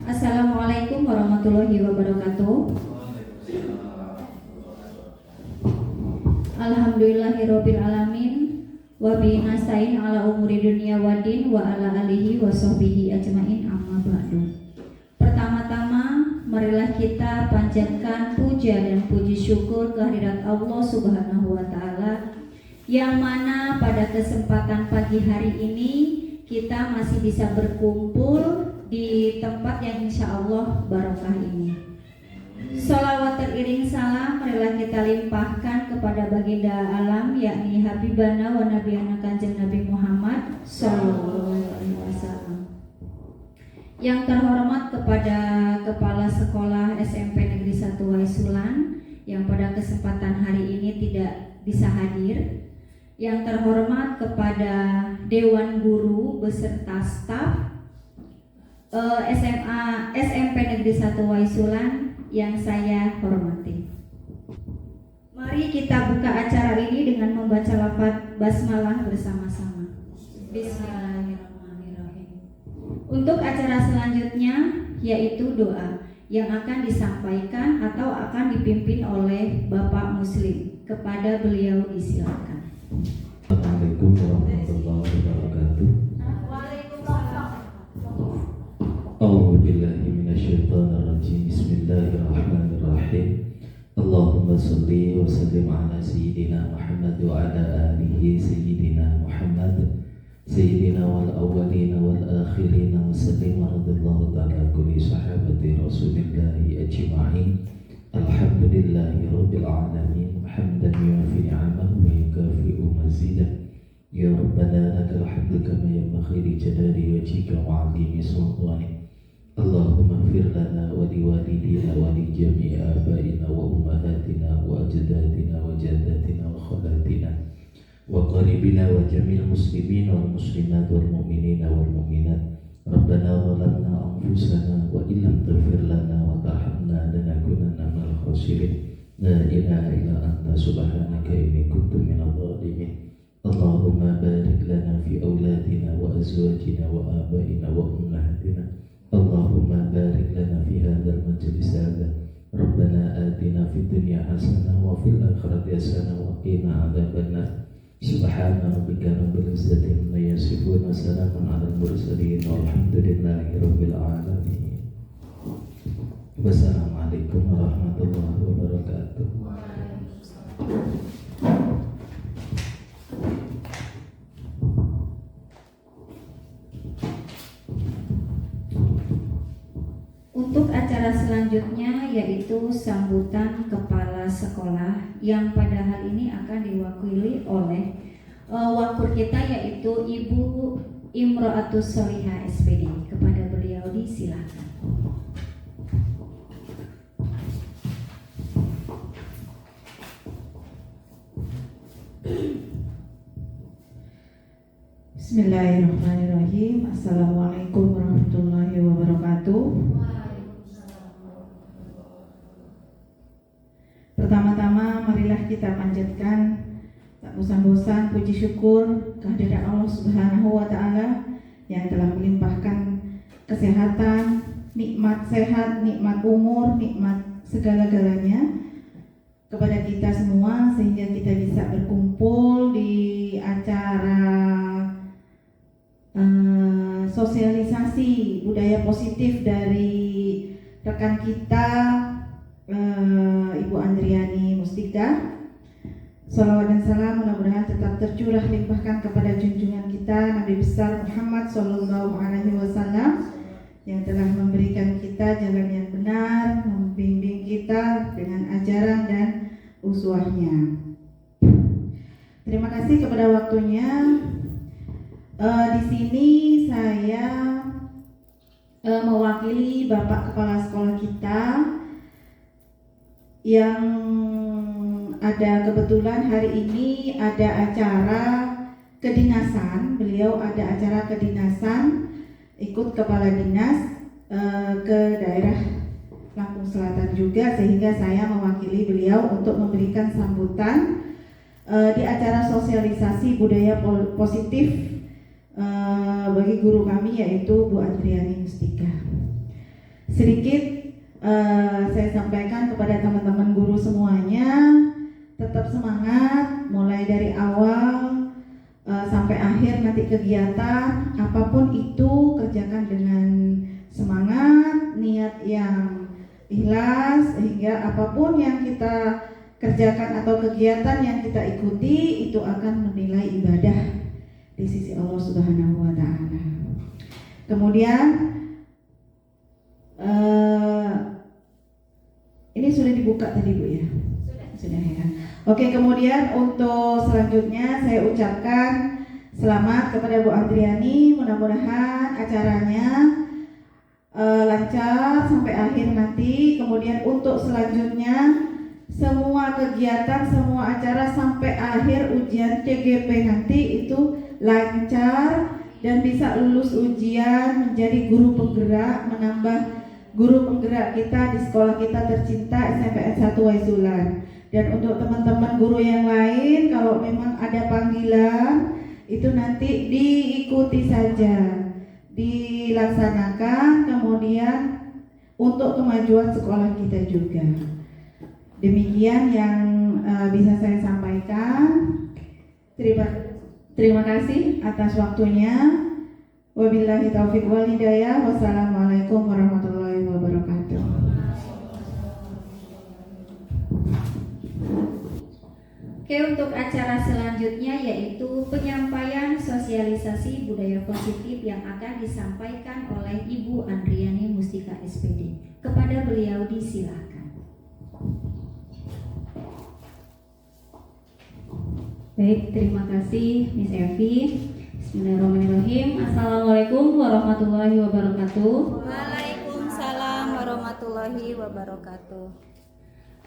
Assalamualaikum warahmatullahi wabarakatuh. Alhamdulillahirabbil alamin wa bihi nasta'in ala umuri dunya waddin wa ala alihi wa sahbihi ajmain amma ba'du. Pertama-tama marilah kita panjatkan puja dan puji syukur kehadirat Allah Subhanahu wa taala yang mana pada kesempatan pagi hari ini kita masih bisa berkumpul di tempat yang insya Allah barokah ini. Sholawat teriring salam marilah kita limpahkan kepada baginda alam yakni Habibana wa Nabiyana Kanjeng Nabi Muhammad Sallallahu Alaihi Wasallam. Yang terhormat kepada Kepala Sekolah SMP Negeri 1 Waisulan yang pada kesempatan hari ini tidak bisa hadir. Yang terhormat kepada Dewan Guru beserta staf SMP Negeri 1 Waisulan yang saya hormati. Mari kita buka acara ini dengan membaca lafaz basmalah bersama-sama. Bismillahirrahmanirrahim. Untuk acara selanjutnya yaitu doa yang akan disampaikan atau akan dipimpin oleh Bapak Muslim. Kepada beliau disilakan. Assalamualaikum warahmatullahi wabarakatuh. A'udzubillahi minasyaitonirrajim. Bismillahirrahmanirrahim. Allahumma shalli wa sallim ala sayyidina Muhammad wa ala alihi sayyidina Muhammad sayyidina wal awwalina wal akhirina wa sallim radhiyallahu ta'ala kulli sahabati Rasulillahi ajma'in. Alhamdulillahi rabbil alamin. Hamdan yuafi ni'amahu wa yukafi'u mazidah. Ya Rabbana lakal hamdu kama yanbaghi li jalali wajhika wa 'azimi sultanik. Allahumma ighfir lana wa liwalidina wa li jami'i abaina wa ummahatina wa ajdadina wa jaddatina wa khalatina wa qaribina wa jami'il muslimin wal muslimat wal mu'minina wal mu'minat. Rabbana zalamna anfusana wa illam taghfir lana wa tarhamna lanakunanna minal khasirin. La ilaha illa anta subhanaka inni kuntu minadh dhalimin. Allahumma barik lana fi auladina wa azwajina wa abaina wa ummahatina. Allahumma barik lana fi hadzal majlis hadza. Rabbana atina fid dunya hasanah wa fil akhirati hasanah wa qina adzabannar. Subhana rabbika rabbil izzati amma yasifun wa salamun alal mursalin walhamdulillahi rabbil alamin. Wassalamualaikum warahmatullahi wabarakatuh. Untuk acara selanjutnya yaitu sambutan kepala sekolah yang pada hal ini akan diwakili oleh wakur kita yaitu Ibu Imro'atus Sholihah SPD. Kepada beliau disilakan. Bismillahirrahmanirrahim. Assalamualaikum warahmatullahi wabarakatuh. Pertama-tama marilah kita panjatkan tak bosan-bosan puji syukur kehadirat Allah Subhanahu wa taala yang telah melimpahkan kesehatan, nikmat sehat, nikmat umur, nikmat segala-galanya kepada kita semua sehingga kita bisa berkumpul di acara sosialisasi budaya positif dari rekan kita Ibu Andriani Mustika. Salawat dan salam mudah-mudahan tetap tercurah limpahkan kepada junjungan kita Nabi besar Muhammad Sallallahu Alaihi Wasallam yang telah memberikan kita jalan yang benar, membimbing kita dengan ajaran dan uswahnya. Terima kasih kepada waktunya. Di sini saya mewakili Bapak Kepala Sekolah kita yang ada kebetulan hari ini ada acara kedinasan. Beliau ada acara kedinasan, ikut kepala dinas ke daerah Lampung Selatan juga, sehingga saya mewakili beliau untuk memberikan sambutan di acara sosialisasi budaya positif bagi guru kami yaitu Bu Andriani Mustika. sedikit saya sampaikan kepada teman-teman guru semuanya, tetap semangat mulai dari awal sampai akhir nanti kegiatan, apapun itu kerjakan dengan semangat, niat yang ikhlas, sehingga apapun yang kita kerjakan atau kegiatan yang kita ikuti itu akan menilai ibadah di sisi Allah Subhanahu wa Ta'ala. Kemudian ini sudah dibuka tadi Bu ya? Sudah ya. Oke, kemudian untuk selanjutnya saya ucapkan selamat kepada Bu Andriani. Mudah-mudahan acaranya lancar sampai akhir nanti. Kemudian untuk selanjutnya semua kegiatan, semua acara sampai akhir ujian CGP nanti itu lancar dan bisa lulus ujian, menjadi guru penggerak, menambah guru penggerak kita di sekolah kita tercinta SMPN 1 Waisulan. Dan untuk teman-teman guru yang lain, kalau memang ada panggilan itu nanti diikuti saja, dilaksanakan, kemudian untuk kemajuan sekolah kita juga. Demikian yang bisa saya sampaikan. Terima kasih atas waktunya. Wabillahi taufiq wal hidayah. Wassalamualaikum warahmatullahi wabarakatuh. Oke, untuk acara selanjutnya yaitu penyampaian sosialisasi budaya positif yang akan disampaikan oleh Ibu Andriani Mustika SPD. Kepada beliau disilakan. Baik, terima kasih Miss Evi. Bismillahirrahmanirrahim. Assalamualaikum warahmatullahi wabarakatuh. Waalaikumsalam warahmatullahi wabarakatuh.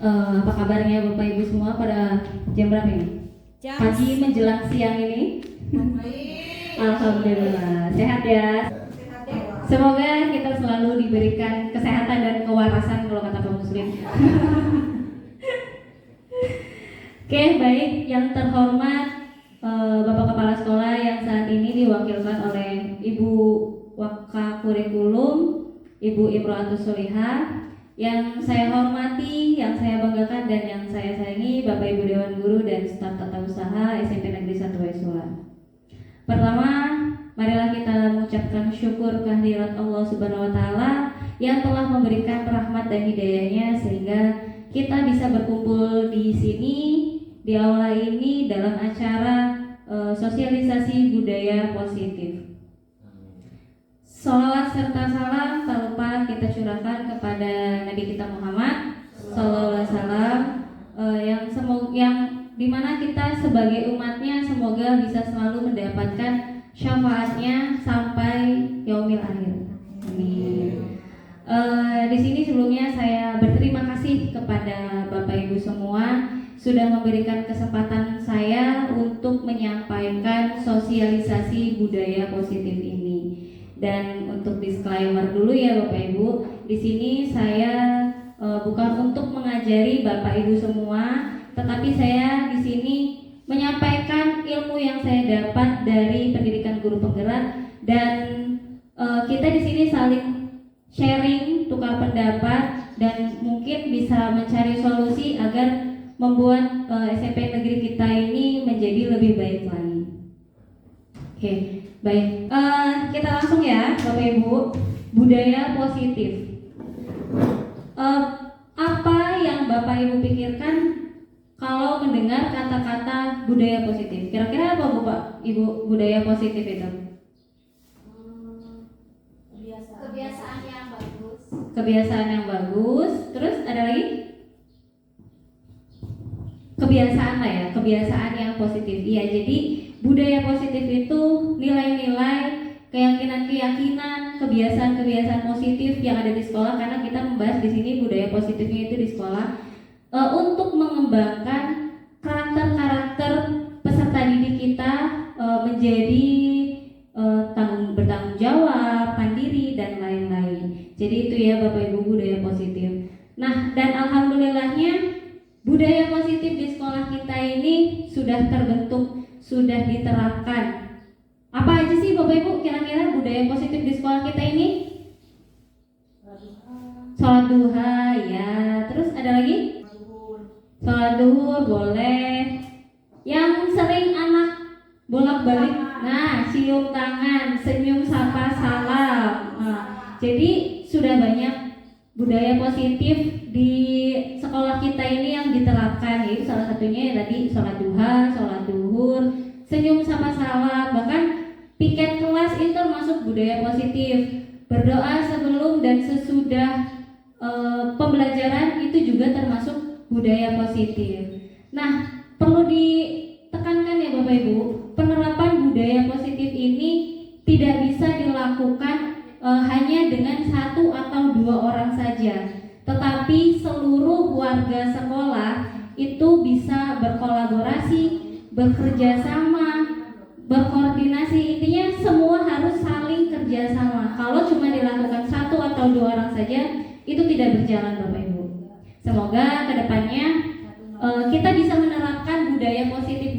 Apa kabarnya Bapak Ibu semua pada jam berapa ini? Pagi menjelang siang ini? Alhamdulillah, sehat ya. Semoga kita selalu diberikan kesehatan dan kewarasan kalau kata kaum muslim. Oke, baik, yang terhormat Bapak Kepala Sekolah yang saat ini diwakilkan oleh Ibu Wakakurikulum, Ibu Imro'atus Solihah. Yang saya hormati, yang saya banggakan dan yang saya sayangi Bapak Ibu Dewan Guru dan staf tata usaha SMP Negeri 1 Waisulan. Pertama, marilah kita mengucapkan syukur kehadirat Allah Subhanahu wa Ta'ala yang telah memberikan rahmat dan hidayahnya sehingga kita bisa berkumpul di sini, di aula ini dalam acara sosialisasi budaya positif. Salawat serta salam tak lupa kita curahkan kepada Nabi kita Muhammad Sallallahu Alaihi Wasallam yang dimana kita sebagai umatnya semoga bisa selalu mendapatkan syafaatnya sampai yaumil akhir. Amin. Di sini sebelumnya saya berterima kasih kepada Bapak Ibu semua sudah memberikan kesempatan saya untuk menyampaikan sosialisasi budaya positif ini. Dan untuk disclaimer dulu ya Bapak Ibu, di sini saya bukan untuk mengajari Bapak Ibu semua, tetapi saya di sini menyampaikan ilmu yang saya dapat dari pendidikan guru penggerak dan kita di sini saling sharing, tukar pendapat dan mungkin bisa mencari solusi agar membuat SMP negeri kita ini menjadi lebih baik lagi. Oke. Baik, kita langsung ya Bapak Ibu. Budaya positif. Apa yang Bapak Ibu pikirkan kalau mendengar kata-kata budaya positif? Kira-kira apa Bapak Ibu budaya positif itu? Kebiasaan yang bagus. Kebiasaan yang bagus. Terus ada lagi? Kebiasaan lah ya, kebiasaan yang positif. Iya, jadi budaya positif itu nilai-nilai, keyakinan-keyakinan, kebiasaan-kebiasaan positif yang ada di sekolah karena kita membahas di sini budaya positifnya itu di sekolah untuk mengembangkan karakter-karakter peserta didik kita menjadi bertanggung jawab, mandiri dan lain-lain. Jadi itu ya Bapak Ibu budaya positif. Nah, dan alhamdulillahnya budaya positif di sekolah kita ini sudah terbentuk, sudah diterapkan. Apa aja sih Bapak Ibu kira-kira budaya positif di sekolah kita ini? sholat duha ya. Terus ada lagi? Sholat duhur boleh. Yang sering anak bolak-balik, nah cium tangan, senyum, sapa, salam. Nah, jadi sudah banyak budaya positif di sekolah kita ini yang diterapkan, yaitu salah satunya ya tadi sholat duha, sholat duhur, senyum, sapa, salam. Bahkan piket kelas itu termasuk budaya positif. Berdoa sebelum dan sesudah pembelajaran itu juga termasuk budaya positif. Nah, perlu ditekankan ya Bapak Ibu, penerapan budaya positif ini tidak bisa dilakukan hanya dengan satu atau dua orang saja, tetapi seluruh warga sekolah itu bisa berkolaborasi, bekerja sama, berkoordinasi. Intinya semua harus saling kerjasama. Kalau cuma dilakukan satu atau dua orang saja, itu tidak berjalan Bapak Ibu. Semoga kedepannya kita bisa menerapkan budaya positif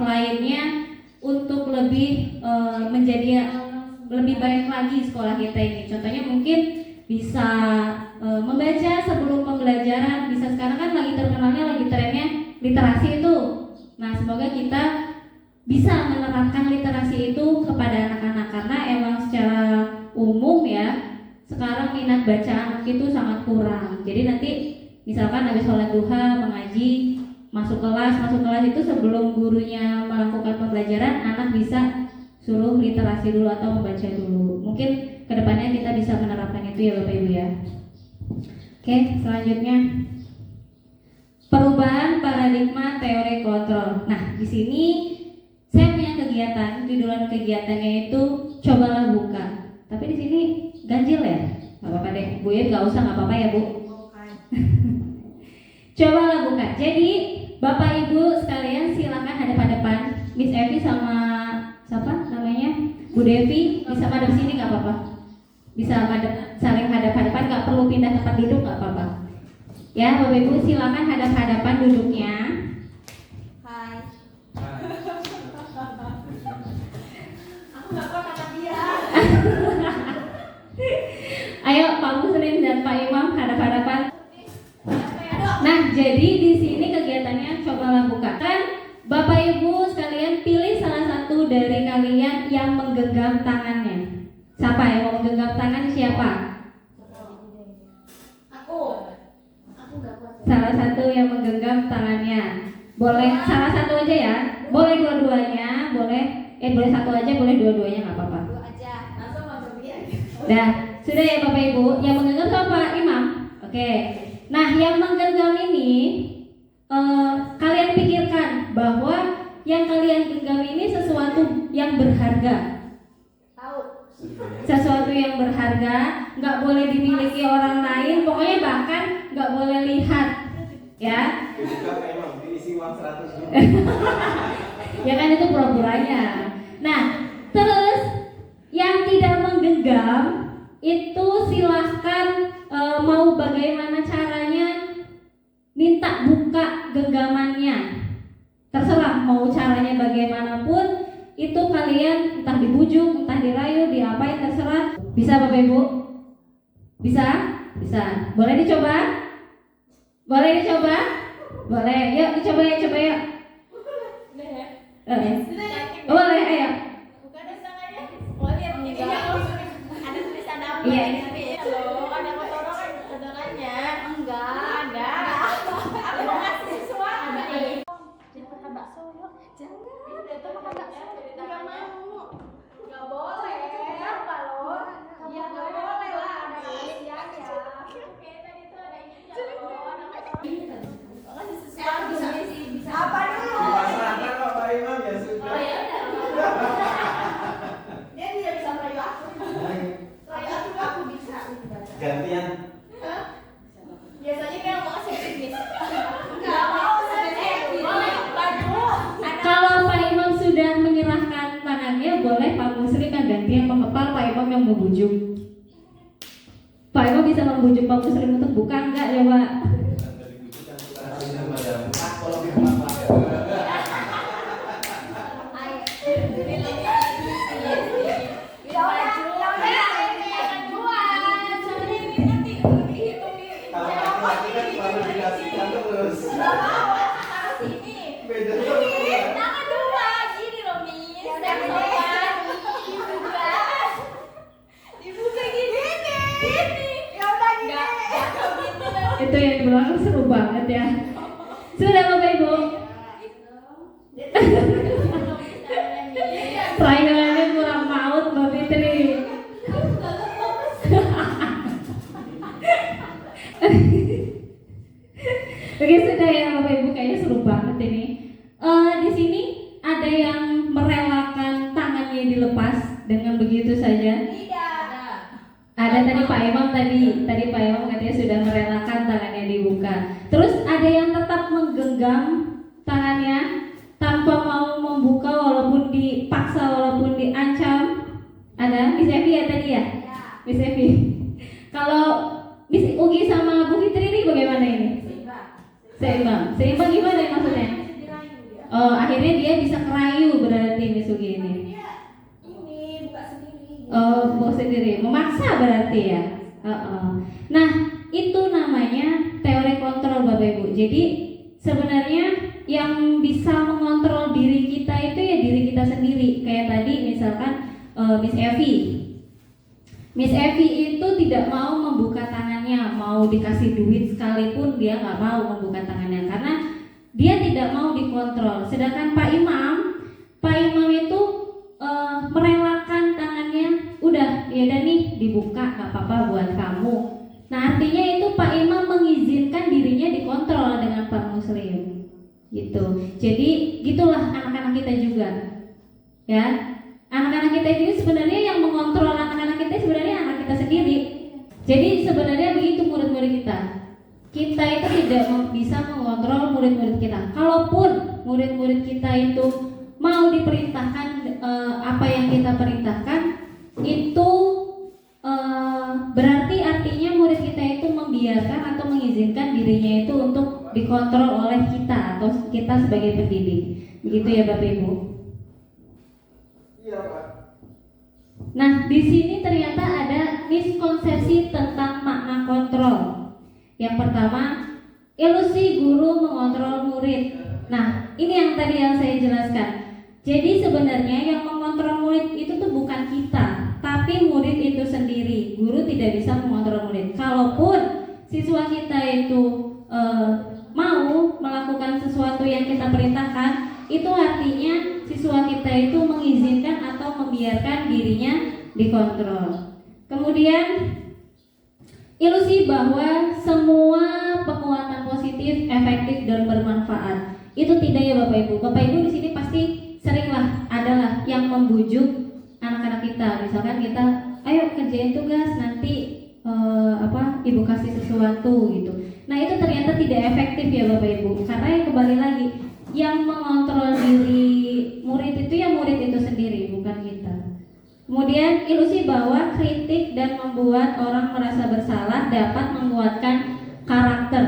lainnya untuk lebih menjadi lebih baik lagi sekolah kita ini. Contohnya mungkin bisa membaca sebelum pembelajaran. Bisa, sekarang kan lagi terkenalnya, lagi trennya literasi itu. Nah, semoga kita bisa menerapkan literasi itu kepada anak-anak, karena emang secara umum ya sekarang minat baca anak itu sangat kurang. Jadi nanti misalkan habis sholat duha mengaji, masuk kelas itu sebelum gurunya melakukan pembelajaran, anak bisa suruh literasi dulu atau membaca dulu. Mungkin kedepannya kita bisa menerapkan itu ya Bapak Ibu ya. Oke, selanjutnya perubahan paradigma teori kontrol. Nah, di sini saya punya kegiatan, judulan kegiatannya itu cobalah buka. Tapi di sini ganjil ya, nggak apa-apa deh. Bu ya nggak usah, nggak apa-apa ya Bu. Cobalah buka. Jadi Bapak Ibu sekalian silakan hadap-hadapan. Miss Evi sama siapa namanya? Bu Devi bisa madep sini nggak apa-apa. Bisa madep, saling hadap-hadapan, nggak perlu pindah tempat duduk, nggak apa-apa. Ya Bapak Ibu silakan hadap-hadapan duduknya. Hai. Ayo Pak Muslim dan Pak Imam hadap-hadapan. Nah, jadi di sini kegiatannya cobalah buka. Kan Bapak Ibu sekalian pilih salah satu dari kalian yang menggenggam tangannya. Siapa yang mau menggenggam tangan, siapa? Aku nggak kuat. Salah satu yang menggenggam tangannya. Boleh salah satu aja ya. Boleh dua-duanya, boleh satu aja, boleh dua-duanya, nggak apa-apa. Dua aja. Langsung mau coba. Dah, sudah ya Bapak Ibu. Yang menggenggam siapa? Imam. Oke. Nah, yang menggenggam ini kalian pikirkan bahwa yang kalian genggam ini sesuatu yang berharga. Tahu. Sesuatu yang berharga, nggak boleh dimiliki orang lain, pokoknya bahkan nggak boleh lihat, ya. Diisi uang 100 dulu. Ya kan itu pura-puranya. Nah, terus yang tidak menggenggam itu silahkan mau bagaimana caranya minta buka genggamannya. Terserah mau caranya bagaimanapun, itu kalian entah dibujuk, entah dirayu, diapain terserah. Bisa Bapak Ibu? Bisa? Bisa. Boleh dicoba? Boleh dicoba? Boleh. Yuk dicoba ya, coba ya. Boleh, ayo. Bukan tangannya. Oh, lihat ini ada tulisan apa? Iya, ini loh, ada potongannya. Enggak ada. Aku mau ngasih sesuatu. Jangan makan bakso, yuk. Jangan. Itu makan bakso. Enggak mau. Enggak boleh. Kenapa loh? Ya enggak boleh lah, ada rahasianya. Oke, tadi itu ada ininya loh. Ada sesuatu bisa. Apa dulu? Dipasrahkan kok Pak Imam ya sudah. Oh ya udah. Dia tidak bisa merayu aku. Merayu aku bisa. Gantian. Biasanya dia mau kasih bisnis. Enggak mau saya boleh baju. Kalau Pak Imam sudah menyerahkan tangannya, boleh Pak Muslim yang gantian mengepal, Pak Imam yang membujuk. Pak Imam bisa membujuk Pak Muslim untuk buka enggak ya Pak? Ya udah, ini yang kedua. Soalnya ini nanti hitung Ya udah gini. Enggak gitu dong. Itu yang di belakang seru banget ya. Sudah Bapak Ibu. Saingannya kurang maut Mbak Fitri. Oke sudah ya Bapak Ibu, kayaknya seru banget ini. Di sini ada yang merelakan tangannya dilepas dengan begitu saja. Tidak. Ada tadi Pak Imam tadi Pak Imam katanya sudah merelakan tangannya dibuka. Terus ada yang tetap menggenggam tangannya tanpa mau membuka walaupun dipaksa, walaupun diancam. Ada Miss Evi ya tadi ya? Miss Evi. Kalau Miss Ugi sama Bu Fitri ini bagaimana ini? Seimbang. Seimbang gimana ya maksudnya? Oh, akhirnya dia bisa kerayu berarti Miss Ugi ini. Ini buka sendiri. Oh, buka sendiri. Memaksa berarti ya. Nah, itu namanya teori kontrol Bapak Ibu. Jadi sebenarnya yang bisa mengontrol diri kita itu ya diri kita sendiri. Kayak tadi misalkan Miss Evi. Miss Evi itu tidak mau membuka tangannya, mau dikasih duit sekalipun dia nggak mau membuka tangannya karena dia tidak mau dikontrol. Sedangkan Pak Imam itu merelakan tangannya, udah ya udah nih dibuka nggak apa-apa buat kamu. Nah artinya itu Pak Imam mengizinkan dirinya dikontrol dengan Pak Muslim, gitu. Jadi gitulah anak-anak kita juga, ya. Anak-anak kita itu sebenarnya yang mengontrol anak-anak kita sebenarnya anak kita sendiri. Jadi sebenarnya begitu murid-murid kita. Kita itu tidak bisa mengontrol murid-murid kita. Kalaupun murid-murid kita itu mau diperintahkan apa yang kita perintahkan, itu berarti artinya murid kita itu membiarkan atau mengizinkan dirinya itu untuk dikontrol oleh kita atau kita sebagai pendidik. Begitu ya Bapak Ibu. Iya, Pak. Nah, di sini ternyata ada miskonsepsi tentang makna kontrol. Yang pertama, ilusi guru mengontrol murid. Nah, ini yang tadi yang saya jelaskan. Jadi sebenarnya yang mengontrol murid itu tuh bukan kita, tapi murid itu sendiri. Guru tidak bisa mengontrol murid. Kalaupun siswa kita itu mau melakukan sesuatu yang kita perintahkan, itu artinya siswa kita itu mengizinkan atau membiarkan dirinya dikontrol. Kemudian ilusi bahwa semua penguatan positif, efektif dan bermanfaat. Itu tidak ya Bapak Ibu. Bapak Ibu di sini pasti seringlah adalah yang membujuk anak-anak kita. Misalkan kita, ayo kerjain tugas nanti Ibu kasih sesuatu gitu. Nah itu ternyata tidak efektif ya Bapak Ibu. Karena yang kembali lagi yang mengontrol diri murid itu ya murid itu sendiri, bukan kita. Kemudian ilusi bahwa kritik dan membuat orang merasa bersalah dapat menguatkan karakter.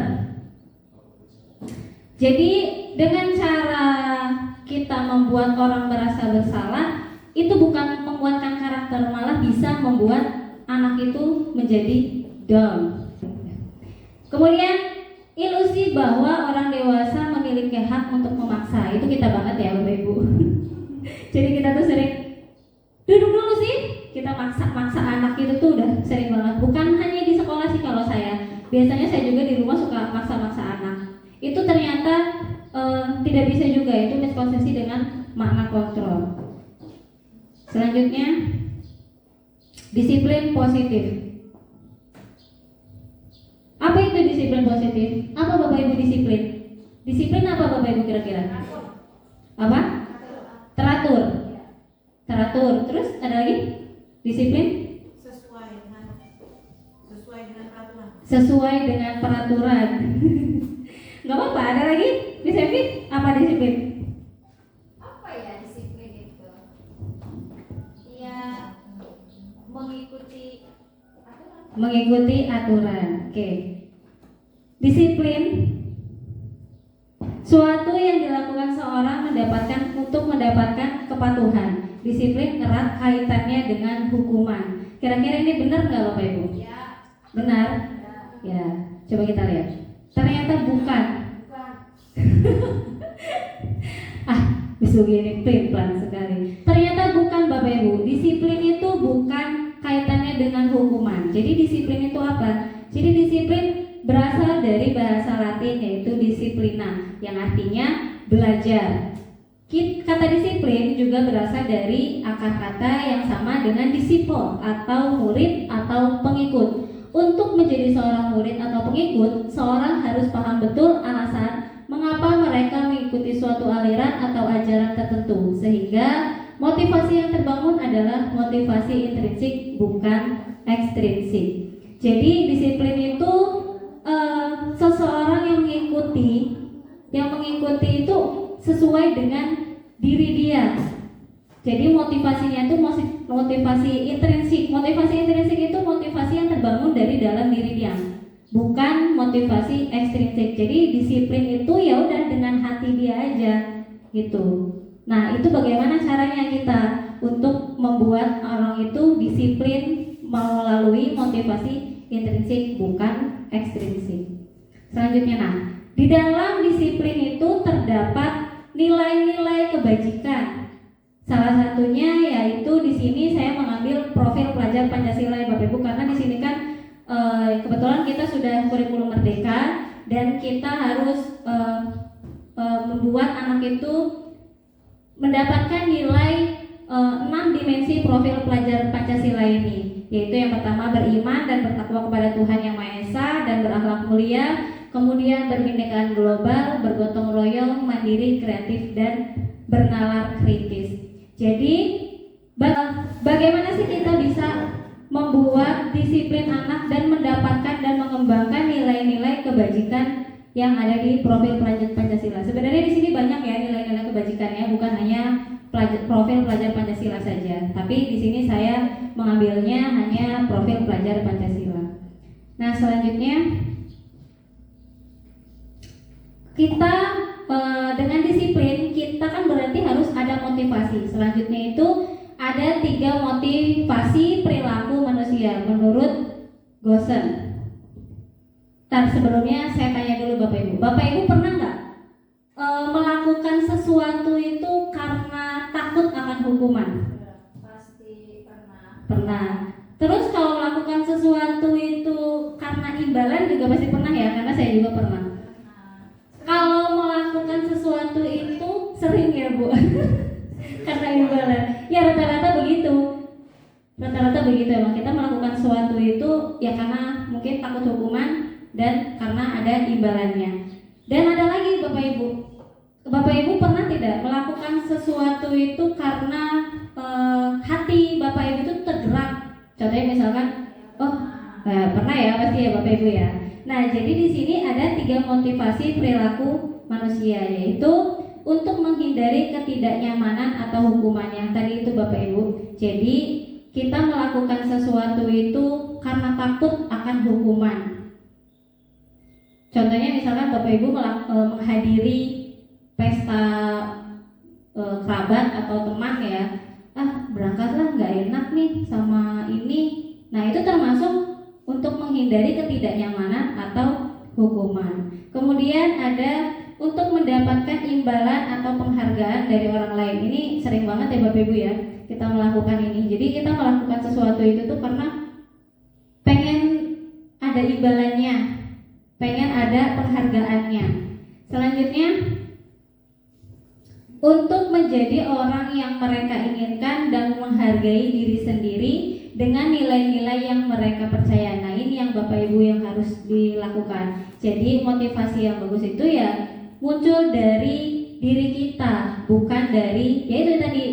Jadi dengan cara kita membuat orang merasa bersalah itu bukan menguatkan karakter, malah bisa membuat anak itu menjadi down. Kemudian ilusi bahwa orang dewasa memiliki hak untuk memaksa. Itu kita banget ya Bapak Ibu. Jadi kita tuh sering duduk dulu sih, kita maksa anak itu tuh udah sering banget. Bukan hanya di sekolah sih kalau saya. Biasanya saya juga di rumah suka maksa-maksa anak. Itu ternyata tidak bisa juga, itu miskonsepsi dengan makna kontrol. Selanjutnya disiplin positif. Apa itu disiplin positif? Apa Bapak Ibu disiplin? Disiplin apa Bapak Ibu kira-kira? Apa? Teratur. Teratur. Terus ada lagi? Disiplin? Sesuai dengan peraturan. Sesuai dengan peraturan. Gak apa-apa, ada lagi? Miss Evi, apa disiplin? Apa ya disiplin itu? Ya Mengikuti aturan. Oke. Disiplin suatu yang dilakukan seorang untuk mendapatkan kepatuhan. Disiplin erat kaitannya dengan hukuman. Kira-kira ini benar nggak Bapak Ibu? ya. Benar? Ya. Coba kita lihat. Ternyata bukan. Disuruh ini pelan sekali. Ternyata bukan Bapak Ibu. Disiplin itu bukan kaitannya dengan hukuman. Jadi disiplin itu apa? Jadi disiplin berasal dari bahasa Latin yaitu disciplina, yang artinya belajar. Kata disiplin juga berasal dari akar kata yang sama dengan disciple atau murid atau pengikut. Untuk menjadi seorang murid atau pengikut, seorang harus paham betul alasan mengapa mereka mengikuti suatu aliran atau ajaran tertentu, sehingga motivasi yang terbangun adalah motivasi intrinsik bukan ekstrinsik. Jadi disiplin itu seseorang yang mengikuti itu sesuai dengan diri dia. Jadi motivasinya itu motivasi intrinsik. Motivasi intrinsik itu motivasi yang terbangun dari dalam diri dia, bukan motivasi ekstrinsik. Jadi disiplin itu ya udah dengan hati dia aja gitu. Nah, itu bagaimana caranya kita untuk membuat orang itu disiplin melalui motivasi intrinsik bukan ekstrinsik. Selanjutnya, nah, di dalam disiplin itu terdapat nilai-nilai kebajikan. Salah satunya yaitu di sini saya mengambil profil pelajar Pancasila ya Bapak Ibu, karena di sini kan kebetulan kita sudah kurikulum merdeka dan kita harus membuat anak itu mendapatkan nilai 6 dimensi profil pelajar Pancasila ini, yaitu yang pertama beriman dan bertakwa kepada Tuhan Yang Maha Esa dan berakhlak mulia, kemudian berbinekaan global, bergotong royong, mandiri, kreatif, dan bernalar kritis. Jadi bagaimana sih kita bisa membuat disiplin anak dan mendapatkan dan mengembangkan nilai-nilai kebajikan yang ada di profil pelajar Pancasila? Sebenarnya di sini banyak ya nilai-nilai kebajikannya, bukan hanya profil pelajar Pancasila saja, tapi di sini saya mengambilnya hanya profil pelajar Pancasila. Nah, selanjutnya kita dengan disiplin kita kan berarti harus ada motivasi. Selanjutnya itu ada 3 motivasi perilaku manusia menurut Gosen. Sebelumnya saya tanya dulu Bapak Ibu. Bapak Ibu pernah nggak melakukan sesuatu itu karena takut akan hukuman? Pasti pernah. Pernah. Terus kalau melakukan sesuatu itu karena imbalan juga pasti pernah ya, karena saya juga pernah. Kalau melakukan sesuatu itu sering ya Bu, karena imbalan. Ya rata-rata begitu. Rata-rata begitu emang, kita melakukan sesuatu itu ya karena mungkin takut hukuman dan karena ada imbalannya. Dan ada lagi Bapak Ibu. Bapak Ibu pernah tidak melakukan sesuatu itu karena hati Bapak Ibu itu tergerak? Contohnya misalkan, pernah ya pasti ya Bapak Ibu ya. Nah, jadi di sini ada 3 motivasi perilaku manusia, yaitu untuk menghindari ketidaknyamanan atau hukuman yang tadi itu Bapak Ibu. Jadi kita melakukan sesuatu itu karena takut akan hukuman. Contohnya misalkan Bapak Ibu menghadiri pesta kerabat atau teman ya, berangkatlah nggak enak nih sama ini. Nah, itu termasuk untuk menghindari ketidaknyamanan atau hukuman. Kemudian ada untuk mendapatkan imbalan atau penghargaan dari orang lain. Ini sering banget ya Bapak Ibu ya, kita melakukan ini. Jadi kita melakukan sesuatu itu tuh karena pengen ada imbalannya, pengen ada penghargaannya. Selanjutnya, untuk menjadi orang yang mereka inginkan dan menghargai diri sendiri dengan nilai-nilai yang mereka percaya. Nah, ini yang Bapak Ibu yang harus dilakukan. Jadi motivasi yang bagus itu ya muncul dari diri kita, bukan dari yaitu tadi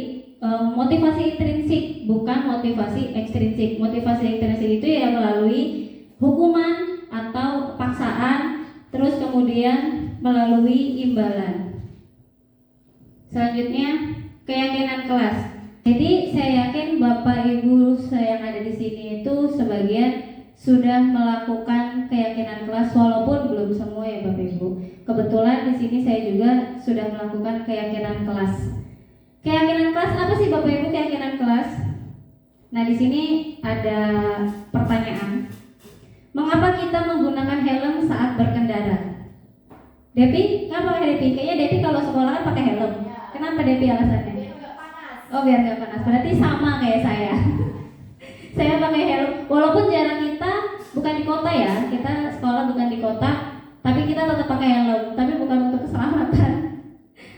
motivasi intrinsik, bukan motivasi ekstrinsik. Motivasi ekstrinsik itu ya melalui hukuman atau paksaan, terus kemudian melalui imbalan. Selanjutnya, keyakinan kelas. Jadi saya yakin Bapak Ibu saya yang ada di sini itu sebagian sudah melakukan keyakinan kelas, walaupun belum semua ya Bapak Ibu. Kebetulan di sini saya juga sudah melakukan keyakinan kelas. Keyakinan kelas apa sih Bapak Ibu keyakinan kelas? Nah, di sini ada pertanyaan. Mengapa kita menggunakan helm saat berkendara? Depi, kenapa pakai Depi? Kayaknya Depi kalau sekolah kan pakai helm. Kenapa Depi alasannya? Biar nggak panas. Oh, biar nggak panas. Berarti sama kayak saya. Saya pakai helm, walaupun jarang ya, kita sekolah bukan di kota, tapi kita tetap pakai helm, tapi bukan untuk keselamatan,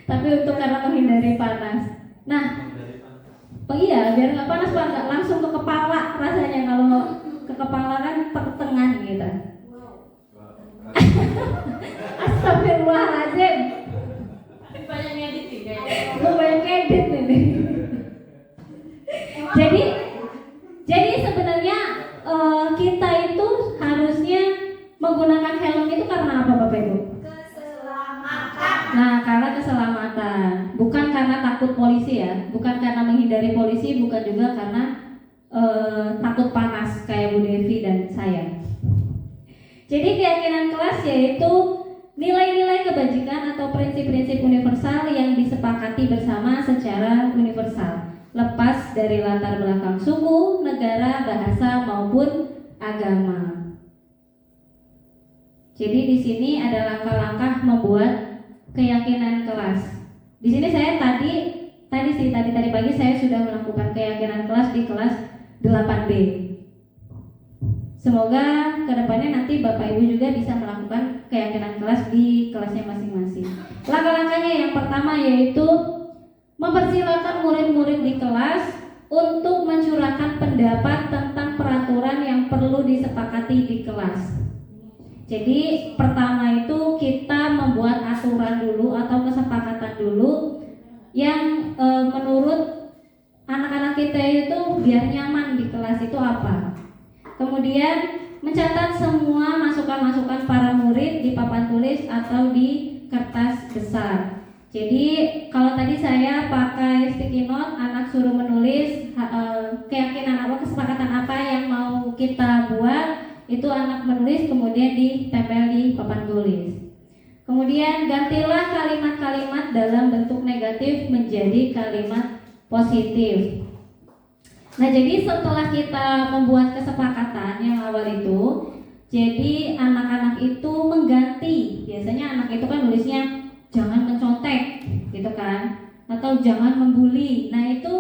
tapi untuk karena menghindari panas. Nah, oh iya, biar nggak panas Pak, nggak langsung ke kepala rasanya. Kalau ke kepala kan pertengahan gitu. Astagfirullahaladzim. Banyak ngedit nih kayaknya. Gue banyak edit nih. Jadi sebenarnya kita itu harusnya menggunakan helm itu karena apa Bapak Ibu? Keselamatan. Nah, karena keselamatan, bukan karena takut polisi ya, bukan karena menghindari polisi, bukan juga karena takut panas kayak Bu Devi dan saya. Jadi keyakinan kelas yaitu nilai-nilai kebajikan atau prinsip-prinsip universal yang disepakati bersama secara universal, lepas dari latar belakang suku, negara, bahasa maupun agama. Jadi di sini ada langkah-langkah membuat keyakinan kelas. Di sini saya tadi pagi saya sudah melakukan keyakinan kelas di kelas 8B. Semoga kedepannya nanti Bapak Ibu juga bisa melakukan keyakinan kelas di kelasnya masing-masing. Langkah-langkahnya yang pertama yaitu mempersilakan murid-murid di kelas untuk mencurahkan pendapat tentang peraturan yang perlu disepakati di kelas. Jadi pertama itu kita membuat aturan dulu atau kesepakatan dulu yang menurut anak-anak kita itu biar nyaman di kelas itu apa. Kemudian mencatat semua masukan-masukan para murid di papan tulis atau di kertas besar. Jadi kalau tadi saya pakai sticky note, anak suruh menulis keyakinan apa, kesepakatan apa yang mau kita buat, itu anak menulis kemudian ditempel di papan tulis. Kemudian gantilah kalimat-kalimat dalam bentuk negatif menjadi kalimat positif. Nah, jadi setelah kita membuat kesepakatan yang awal itu, jadi anak-anak itu mengganti. Biasanya anak itu kan nulisnya jangan mencontek, gitu kan, atau jangan membuli. Nah, itu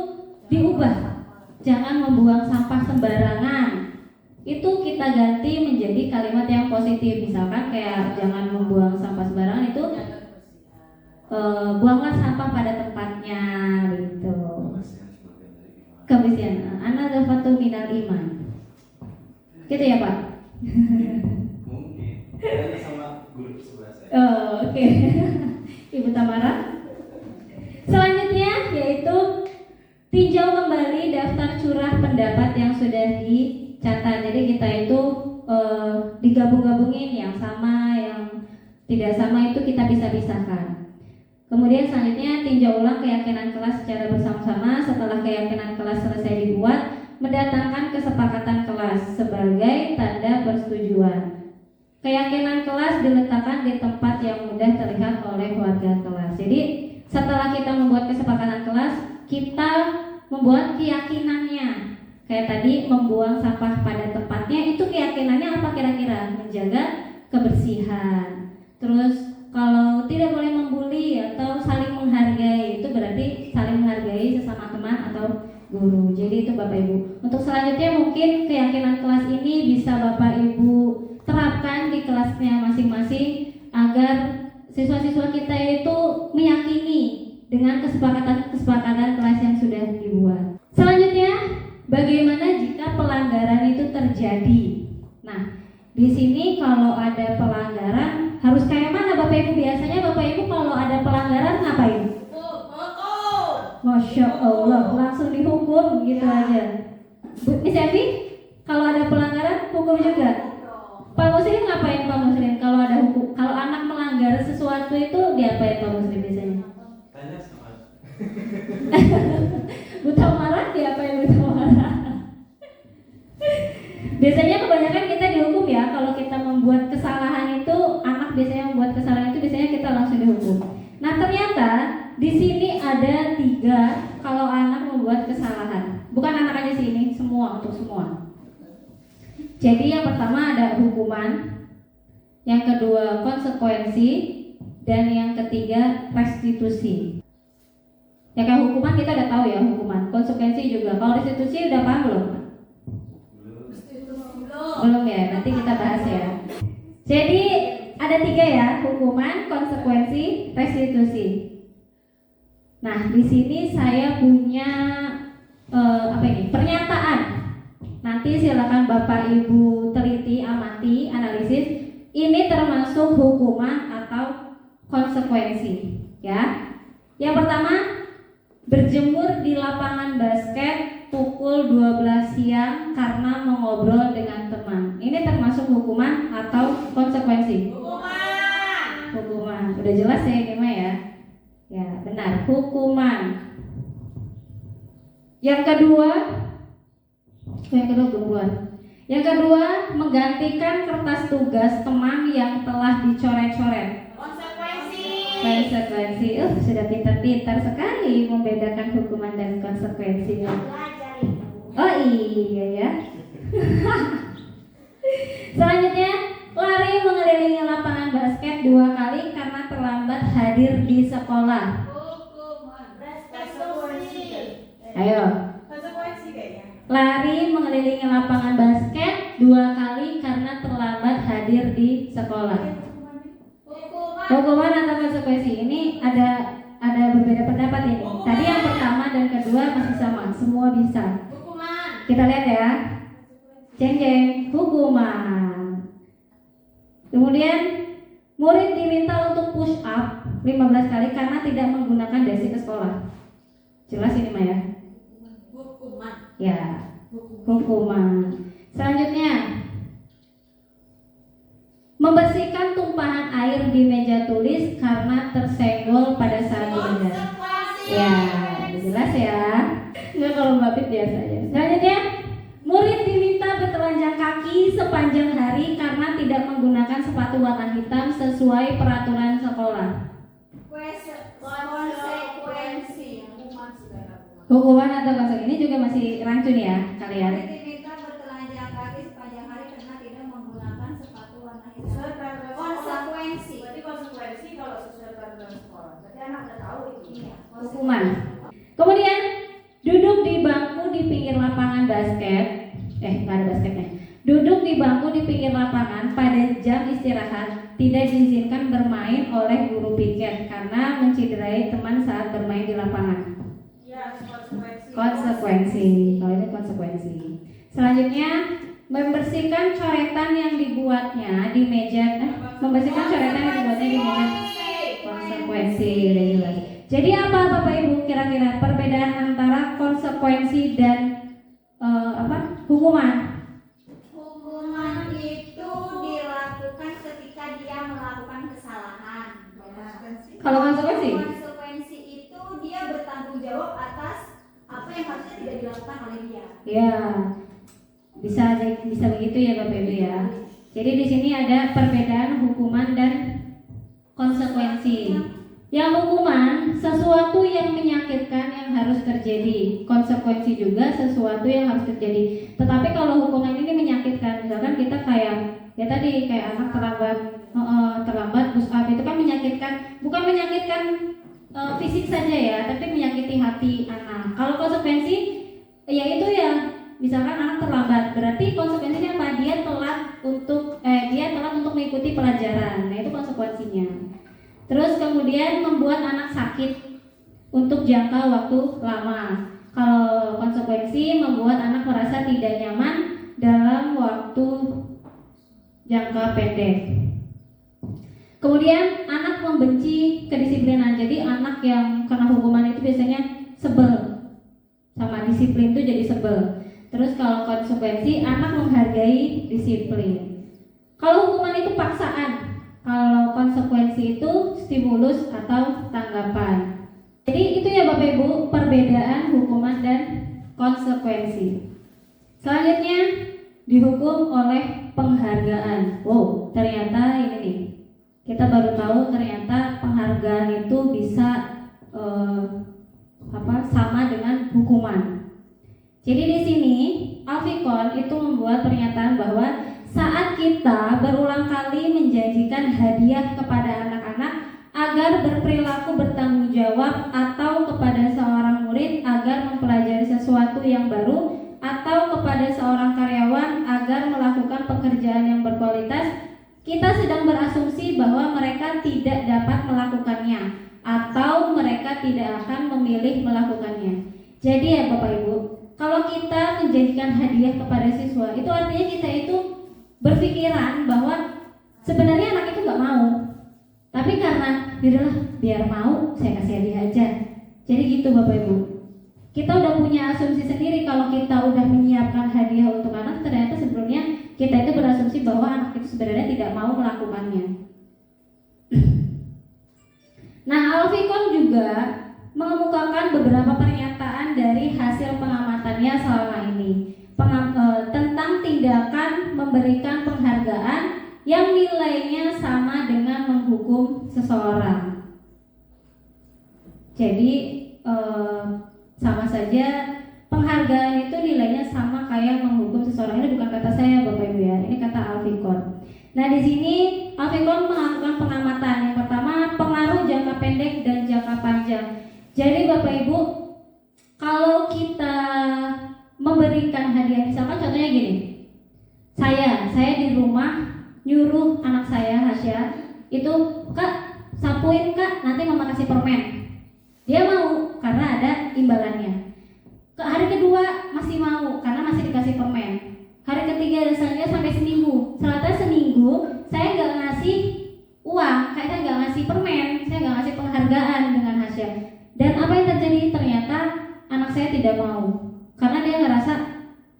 diubah. Jangan membuang sampah sembarangan. Itu kita ganti menjadi kalimat yang positif. Misalkan kayak jangan membuang sampah sembarangan itu buanglah sampah pada tempatnya, gitu. Kebersihan, an-nadzafatu minal iman. Gitu ya Pak? Mungkin. Tanya sama guru sebelah saya. Oh, oke. Ibu Tamara. Selanjutnya yaitu tinjau kembali daftar curah pendapat yang sudah dicatat. Jadi kita itu digabung-gabungin, yang sama, yang tidak sama itu kita bisa pisahkan. Kemudian selanjutnya tinjau ulang keyakinan kelas secara bersama-sama. Setelah keyakinan kelas selesai dibuat, mendatangkan kesepakatan kelas sebagai tanda persetujuan. Keyakinan kelas diletakkan di tempat yang mudah terlihat oleh warga kelas. Jadi setelah kita membuat kesepakatan kelas, kita membuat keyakinannya. Kayak tadi membuang sampah pada tempatnya, itu keyakinannya apa kira-kira? Menjaga kebersihan. Terus kalau tidak boleh membuli atau saling menghargai, itu berarti saling menghargai sesama teman atau guru. Jadi itu Bapak Ibu. Untuk selanjutnya mungkin keyakinan kelas ini bisa Bapak Ibu terapkan di kelasnya masing-masing agar siswa-siswa kita itu meyakini dengan kesepakatan kelas yang sudah dibuat. Selanjutnya, bagaimana jika pelanggaran itu terjadi? Nah, di sini kalau ada pelanggaran harus kayak mana Bapak Ibu? Biasanya Bapak Ibu kalau ada pelanggaran ngapain? Masya Allah, langsung dihukum gitu aja. Miss Evi, kalau ada pelanggaran hukum juga? Pak Muslim ngapain Pak Muslim kalau ada hukum? Kalau anak melanggar sesuatu itu diapain Pak Muslim biasanya? Tanya sama. Bu Tamara diapain Bu Tamara? Biasanya kebanyakan kita dihukum ya. Kalau kita membuat kesalahan itu, anak biasanya membuat kesalahan itu biasanya kita langsung dihukum. Nah ternyata di sini ada 3 kalau anak membuat kesalahan. Bukan anak aja sih, ini semua, untuk semua. Jadi yang pertama ada hukuman, yang kedua konsekuensi, dan yang ketiga restitusi. Ya kayak hukuman kita udah tahu ya hukuman, konsekuensi juga. Kalau restitusi udah paham belum? Belum ya, nanti kita bahas ya. Jadi ada 3 ya, hukuman, konsekuensi, restitusi. Nah, di sini saya punya pernyataan. Nanti silakan Bapak Ibu teliti, amati, analisis. Ini termasuk hukuman atau konsekuensi, ya. Yang pertama, berjemur di lapangan basket pukul 12 siang karena mengobrol dengan teman. Ini termasuk hukuman atau konsekuensi? Hukuman. Udah jelas ya ini mah ya? Ya, benar, hukuman. Yang kedua belum. Yang kedua, menggantikan kertas tugas teman yang telah dicoret-coret. Konsekuensi. Sudah pintar-pintar sekali membedakan hukuman dan konsekuensi. Oh iya ya. Selanjutnya, lari mengelilingi lapangan basket 2 kali karena terlambat hadir di sekolah. Ayo. Lari mengelilingi lapangan basket 2 kali karena terlambat hadir di sekolah. Hukuman atau konsekuensi? Ini ada berbeda pendapat ini. Tadi yang pertama dan kedua masih sama, semua bisa. Kita lihat ya. Jeng, hukuman. Kemudian murid diminta untuk push up 15 kali karena tidak menggunakan dasi ke sekolah. Jelas ini Maya? Ya, hukuman. Selanjutnya, membersihkan tumpahan air di meja tulis karena tersenggol pada saat belajar. Ya, jelas ya. Enggak, kalau Mbak Pit biasa aja. Selanjutnya, murid diminta bertelanjang kaki sepanjang hari karena tidak menggunakan sepatu warna hitam sesuai peraturan sekolah. Hukuman atau konsekuensi? Ini juga masih rancu nih ya kalian. Diminta bertelanjang kaki sepanjang hari karena tidak menggunakan sepatu warna hitam. Konsekuensi. Berarti konsekuensi kalau sesuai peraturan sekolah. Berarti anak udah tahu itu. Iya. Hukuman. Kemudian duduk di bangku di pinggir lapangan basket. Nggak ada basketnya. Duduk di bangku di pinggir lapangan pada jam istirahat tidak diizinkan bermain oleh guru piket karena menciderai teman saat bermain di lapangan. Konsekuensi. Kalau ini konsekuensi. Selanjutnya, membersihkan coretan yang dibuatnya di meja. Membersihkan coretan yang dibuatnya di meja. Konsekuensi. Udah jelas. Jadi apa Bapak Ibu kira-kira perbedaan antara konsekuensi dan hukuman? Hukuman itu dilakukan ketika dia melakukan kesalahan. Kalau konsekuensi? Konsekuensi itu dia bertanggung jawab atas apa yang harusnya tidak dilakukan oleh dia. Ya, bisa begitu ya Bapak Ibu ya. Jadi di sini ada perbedaan hukuman dan konsekuensi. Yang hukuman sesuatu yang menyakitkan yang harus terjadi. Konsekuensi juga sesuatu yang harus terjadi. Tetapi kalau hukuman ini menyakitkan, misalkan kita kayak anak terlambat push up, itu kan menyakitkan. Bukan menyakitkan fisik saja ya, tapi menyakiti hati anak. Kalau konsekuensi, ya itu ya, misalkan anak terlambat, berarti konsekuensinya apa? Dia telat untuk mengikuti pelajaran. Nah itu konsekuensinya. Terus kemudian membuat anak sakit untuk jangka waktu lama. Kalau konsekuensi membuat anak merasa tidak nyaman dalam waktu jangka pendek. Kemudian anak membenci kedisiplinan. Jadi anak yang kena hukuman itu biasanya sebel sama disiplin itu jadi sebel. Terus kalau konsekuensi anak menghargai disiplin. Kalau hukuman itu paksaan. Kalau konsekuensi itu stimulus atau tanggapan. Jadi itu ya Bapak Ibu perbedaan hukuman dan konsekuensi. Selanjutnya dihukum oleh penghargaan. Wow, ternyata ini nih. Kita baru tahu ternyata penghargaan itu bisa sama dengan hukuman. Jadi di sini Alfikon itu membuat pernyataan bahwa saat kita berulang kali menjanjikan hadiah kepada anak-anak agar berperilaku bertanggung jawab atau kepada seorang murid agar mempelajari sesuatu yang baru atau kepada seorang karyawan agar melakukan kita sedang berasumsi bahwa mereka tidak dapat melakukannya atau mereka tidak akan memilih melakukannya. Jadi ya Bapak Ibu, kalau kita menjanjikan hadiah kepada siswa, itu artinya kita itu berpikiran bahwa sebenarnya anak itu nggak mau, tapi karena yaudahlah biar mau saya kasih hadiah aja. Jadi gitu Bapak Ibu. Kita udah punya asumsi sendiri kalau kita udah menyiapkan hadiah untuk anak, ternyata sebelumnya kita itu berasumsi bahwa anak itu sebenarnya tidak mau melakukannya. Nah, Alfikon juga mengemukakan beberapa pernyataan dari hasil pengamatannya selama ini tentang tindakan memberikan penghargaan yang nilainya sama dengan menghukum seseorang. Jadi sama saja penghargaan itu nilainya sama kayak menghukum seseorang. Ini bukan kata saya Bapak Ibu ya, ini kata Alfikon. Nah di sini Alfikon melakukan pengamatan. Yang pertama, pengaruh jangka pendek dan jangka panjang. Jadi Bapak Ibu, kalau kita memberikan hadiah, misalkan contohnya gini, saya di rumah nyuruh anak saya Hasya itu, Kak sapuin Kak, nanti mama kasih permen. Dia mau karena ada imbalannya. Ke hari kedua masih mau karena masih dikasih permen. Hari ketiga dan selanjutnya sampai seminggu. Setelah seminggu saya nggak ngasih uang, saya nggak ngasih permen, saya nggak ngasih penghargaan dengan Hasya. Dan apa yang terjadi? Ternyata anak saya tidak mau karena dia ngerasa,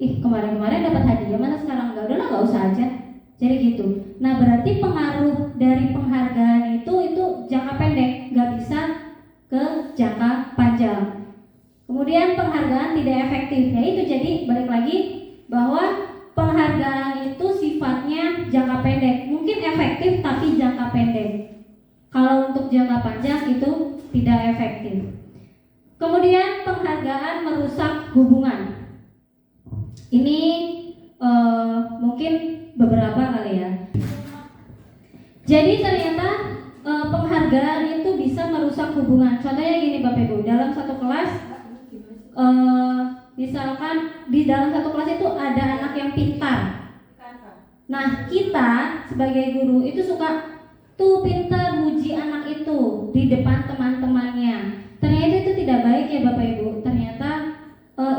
kemarin-kemarin dapat hadiah, masa sekarang nggak, udahlah nggak usah aja. Jadi gitu. Nah berarti pengaruh dari penghargaan itu jangka pendek, nggak bisa ke jangka panjang. Kemudian penghargaan tidak efektif. Ya itu, jadi balik lagi bahwa penghargaan itu sifatnya jangka pendek. Mungkin efektif tapi jangka pendek. Kalau untuk jangka panjang itu tidak efektif. Kemudian penghargaan merusak hubungan. Ini mungkin beberapa kali ya. Jadi ternyata penghargaan itu bisa merusak hubungan. Contohnya gini Bapak Ibu, dalam satu kelas misalkan di dalam satu kelas itu ada anak yang pintar. Nah kita sebagai guru itu suka tuh pintar, muji anak itu di depan teman-temannya. Ternyata itu tidak baik ya Bapak Ibu. Ternyata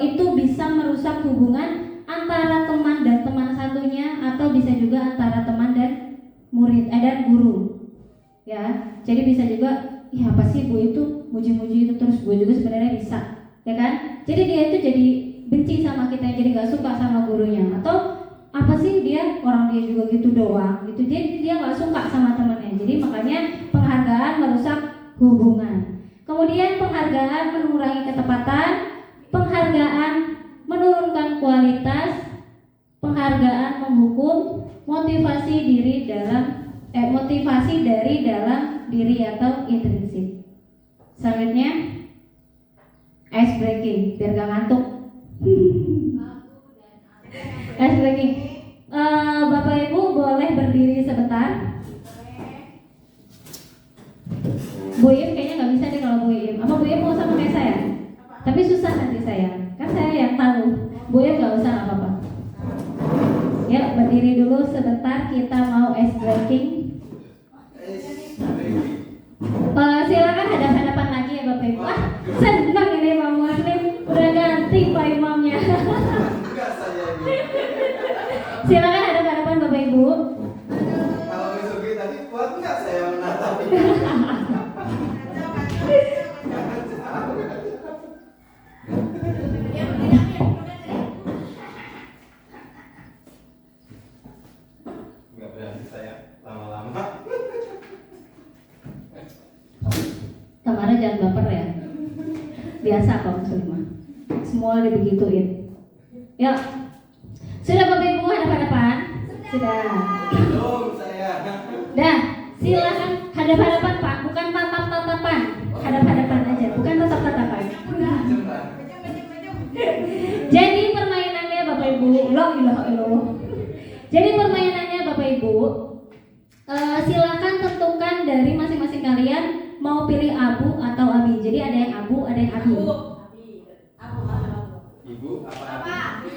itu bisa merusak hubungan antara teman dan teman satunya, atau bisa juga antara teman dan murid dan guru. Ya, jadi bisa juga, apa sih Bu itu muji-muji itu terus, gue juga sebenarnya bisa, ya kan? Jadi dia itu jadi benci sama kita, jadi nggak suka sama gurunya, atau apa sih dia, orang dia juga gitu doang, gitu. Jadi dia nggak suka sama temannya. Jadi makanya penghargaan merusak hubungan. Kemudian penghargaan mengurangi ketepatan, penghargaan menurunkan kualitas, penghargaan menghukum, motivasi dari dalam diri atau intrinsik. Selanjutnya ice breaking, biar gak ngantuk. Ice breaking. Bapak Ibu boleh berdiri sebentar. Bu Im kayaknya nggak bisa deh kalau Bu Im. Apa Bu Im mau sama kayak saya? Tapi susah nanti saya. Kan saya yang tahu. Bu Im nggak usah, nggak apa-apa. Ya, berdiri dulu sebentar, kita mau ice breaking. Silakan hadap-hadapan lagi ya Bapak Ibu. Senang ini Pak Muslim, udah ganti Pak Imamnya. Silakan hadap-hadapan Bapak Ibu. Kalau Misugi tadi kuat nggak saya menatapi? Nggak berani saya lama-lama. Kemarin jangan baper ya. Biasa kok Muslimah. Semua dibegituin. Yuk. Sudah Bapak Ibu hadap-hadapan? Sudah. Belum saya. Dah, silakan hadap-hadapan Pak, bukan tatap-tatapan. Hadap-hadapan aja, bukan tatap-tatapan. Jadi permainannya Bapak Ibu, la ilaha illallah. Jadi permainannya Bapak Ibu, silakan tentukan dari masing-masing kalian mau pilih abu atau abi. Jadi ada yang abu, ada yang abi. Ibu apa?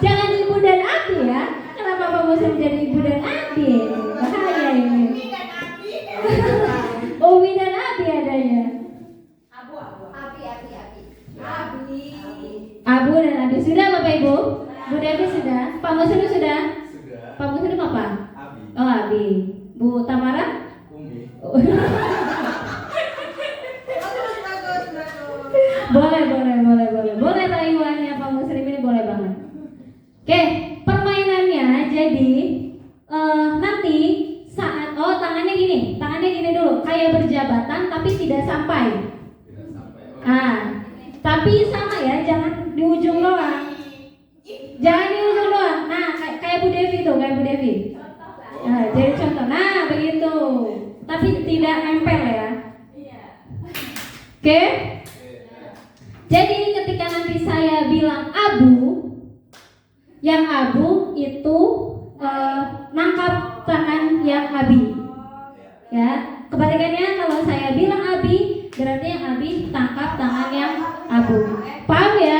Jangan ibu dan abi ya. Kenapa Pak Muslim jadi ibu dan abi? Abi. Bahaya ini. Umi dan Abi adanya. Abu dan Abi. Sudah Bapak Ibu? Bu Devi sudah? Pak Muslim sudah? Sudah. Pak Muslim apa? Abi. Oh Abi. Bu Tamara? Umi. Boleh rayuannya Pak Muslim ini boleh banget. Oke, permainannya jadi nanti saat tangannya gini dulu, kayak berjabatan tapi tidak sampai. Tidak sampai. Tapi sama ya, jangan di ujung doang. Jangan di ujung doang. Nah, kayak Bu Devi tuh, Nah, jadi contoh. Nah, begitu. Tapi tidak nempel ya. Oke? Jadi ketika nanti saya bilang abu, yang abu itu nangkap tangan yang abi. Ya, kebalikannya kalau saya bilang abi, berarti yang abi tangkap tangan yang abu. Paham ya?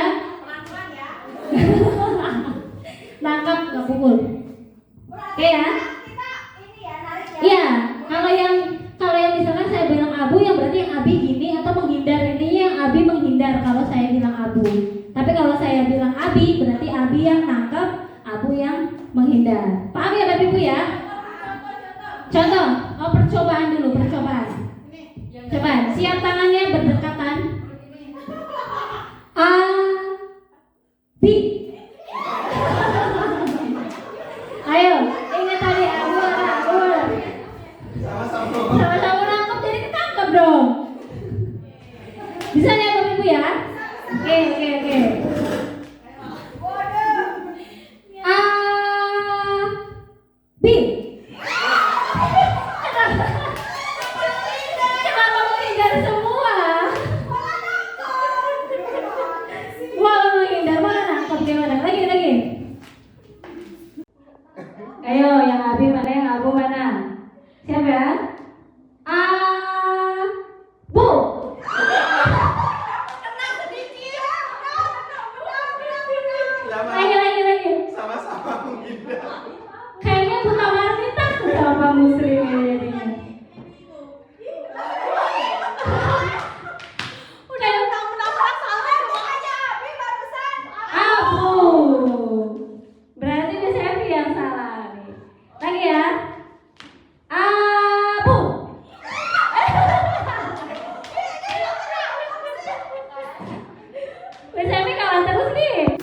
Nangkap nggak pukul. Oke ya? Iya, kalau yang misalkan saya bilang abu, yang berarti yang abi gini atau menghindar, ini yang abi menghindar kalau saya bilang abu. Tapi kalau saya bilang abi, berarti abi yang nangkep, abu yang menghindar. Paham ya Bapak Ibu ya? Contoh, percobaan dulu, percobaan. Coba, siap tangannya berdekatan. Abi. Ayo, ingat tadi abu. Sama-sama nangkep jadi ketangkep dong. Bisa ya Bapak Ibu ya? Oke. Abi. Kenapa menghindar semua? Malah menghindar, malah nangkep gimana? Lagi. Ayo, yang abi mana, yang abu mana? Siapa ya? Bu. Lagi. Sama-sama menghindar. Kayaknya Bu Tamara ini takut sama Pak Muslim jadinya. Udah abu. Berarti Miss Evi yang salah nih. Lagi ya. Abu. Miss Evi kalah terus nih.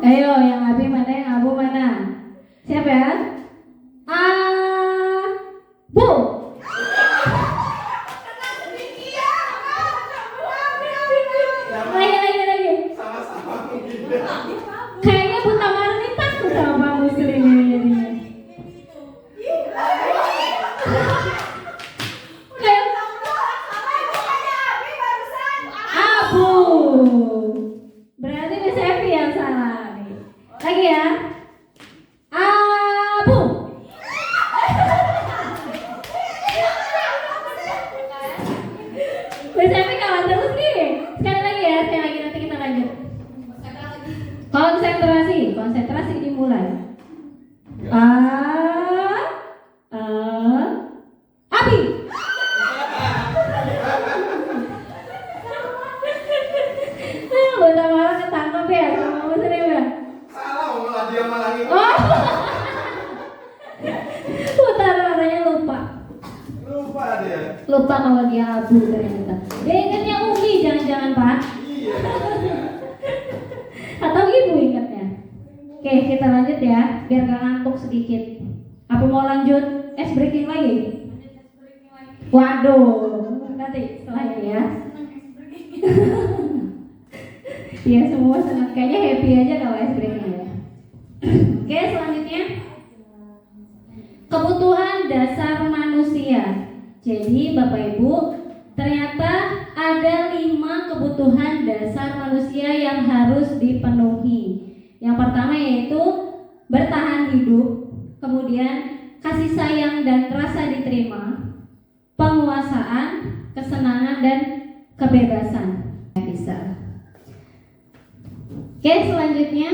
Ayo, yang abi mana, yang abu mana? Siapa ya? Bu. Lagi. Sama-sama menghindar. Kayaknya Bu Tamara ini takut sama Pak Muslim ini jadinya. Abu. Berarti Miss Evi yang salah nih. Lagi ya. Abu. Miss Evi kawan terus nih. Sekali lagi nanti kita lanjut. Konsentrasi dimulai. Abi. Bu Tamara ketangkep ya sama Muslim ya. Salah malah dia malah ini. Oh. Bu Tamaranya lupa dia. Lupa kalau dia abu ternyata. Dia ingatnya Umi, jangan-jangan Pak. Iya. Atau Ibu ingatnya. Oke, kita lanjut ya, biar gak ngantuk sedikit. Apa mau lanjut ice breaking lagi? Waduh, nanti setelah ini ya. Iya, semua senang, kayaknya happy aja kalau ice breaking ya. Oke, selanjutnya kebutuhan dasar manusia. Jadi Bapak Ibu, ternyata ada 5 kebutuhan dasar manusia yang harus dipenuhi. Yang pertama yaitu bertahan hidup, kemudian kasih sayang dan rasa diterima, penguasaan, kesenangan dan kebebasan. Bisa. Oke, selanjutnya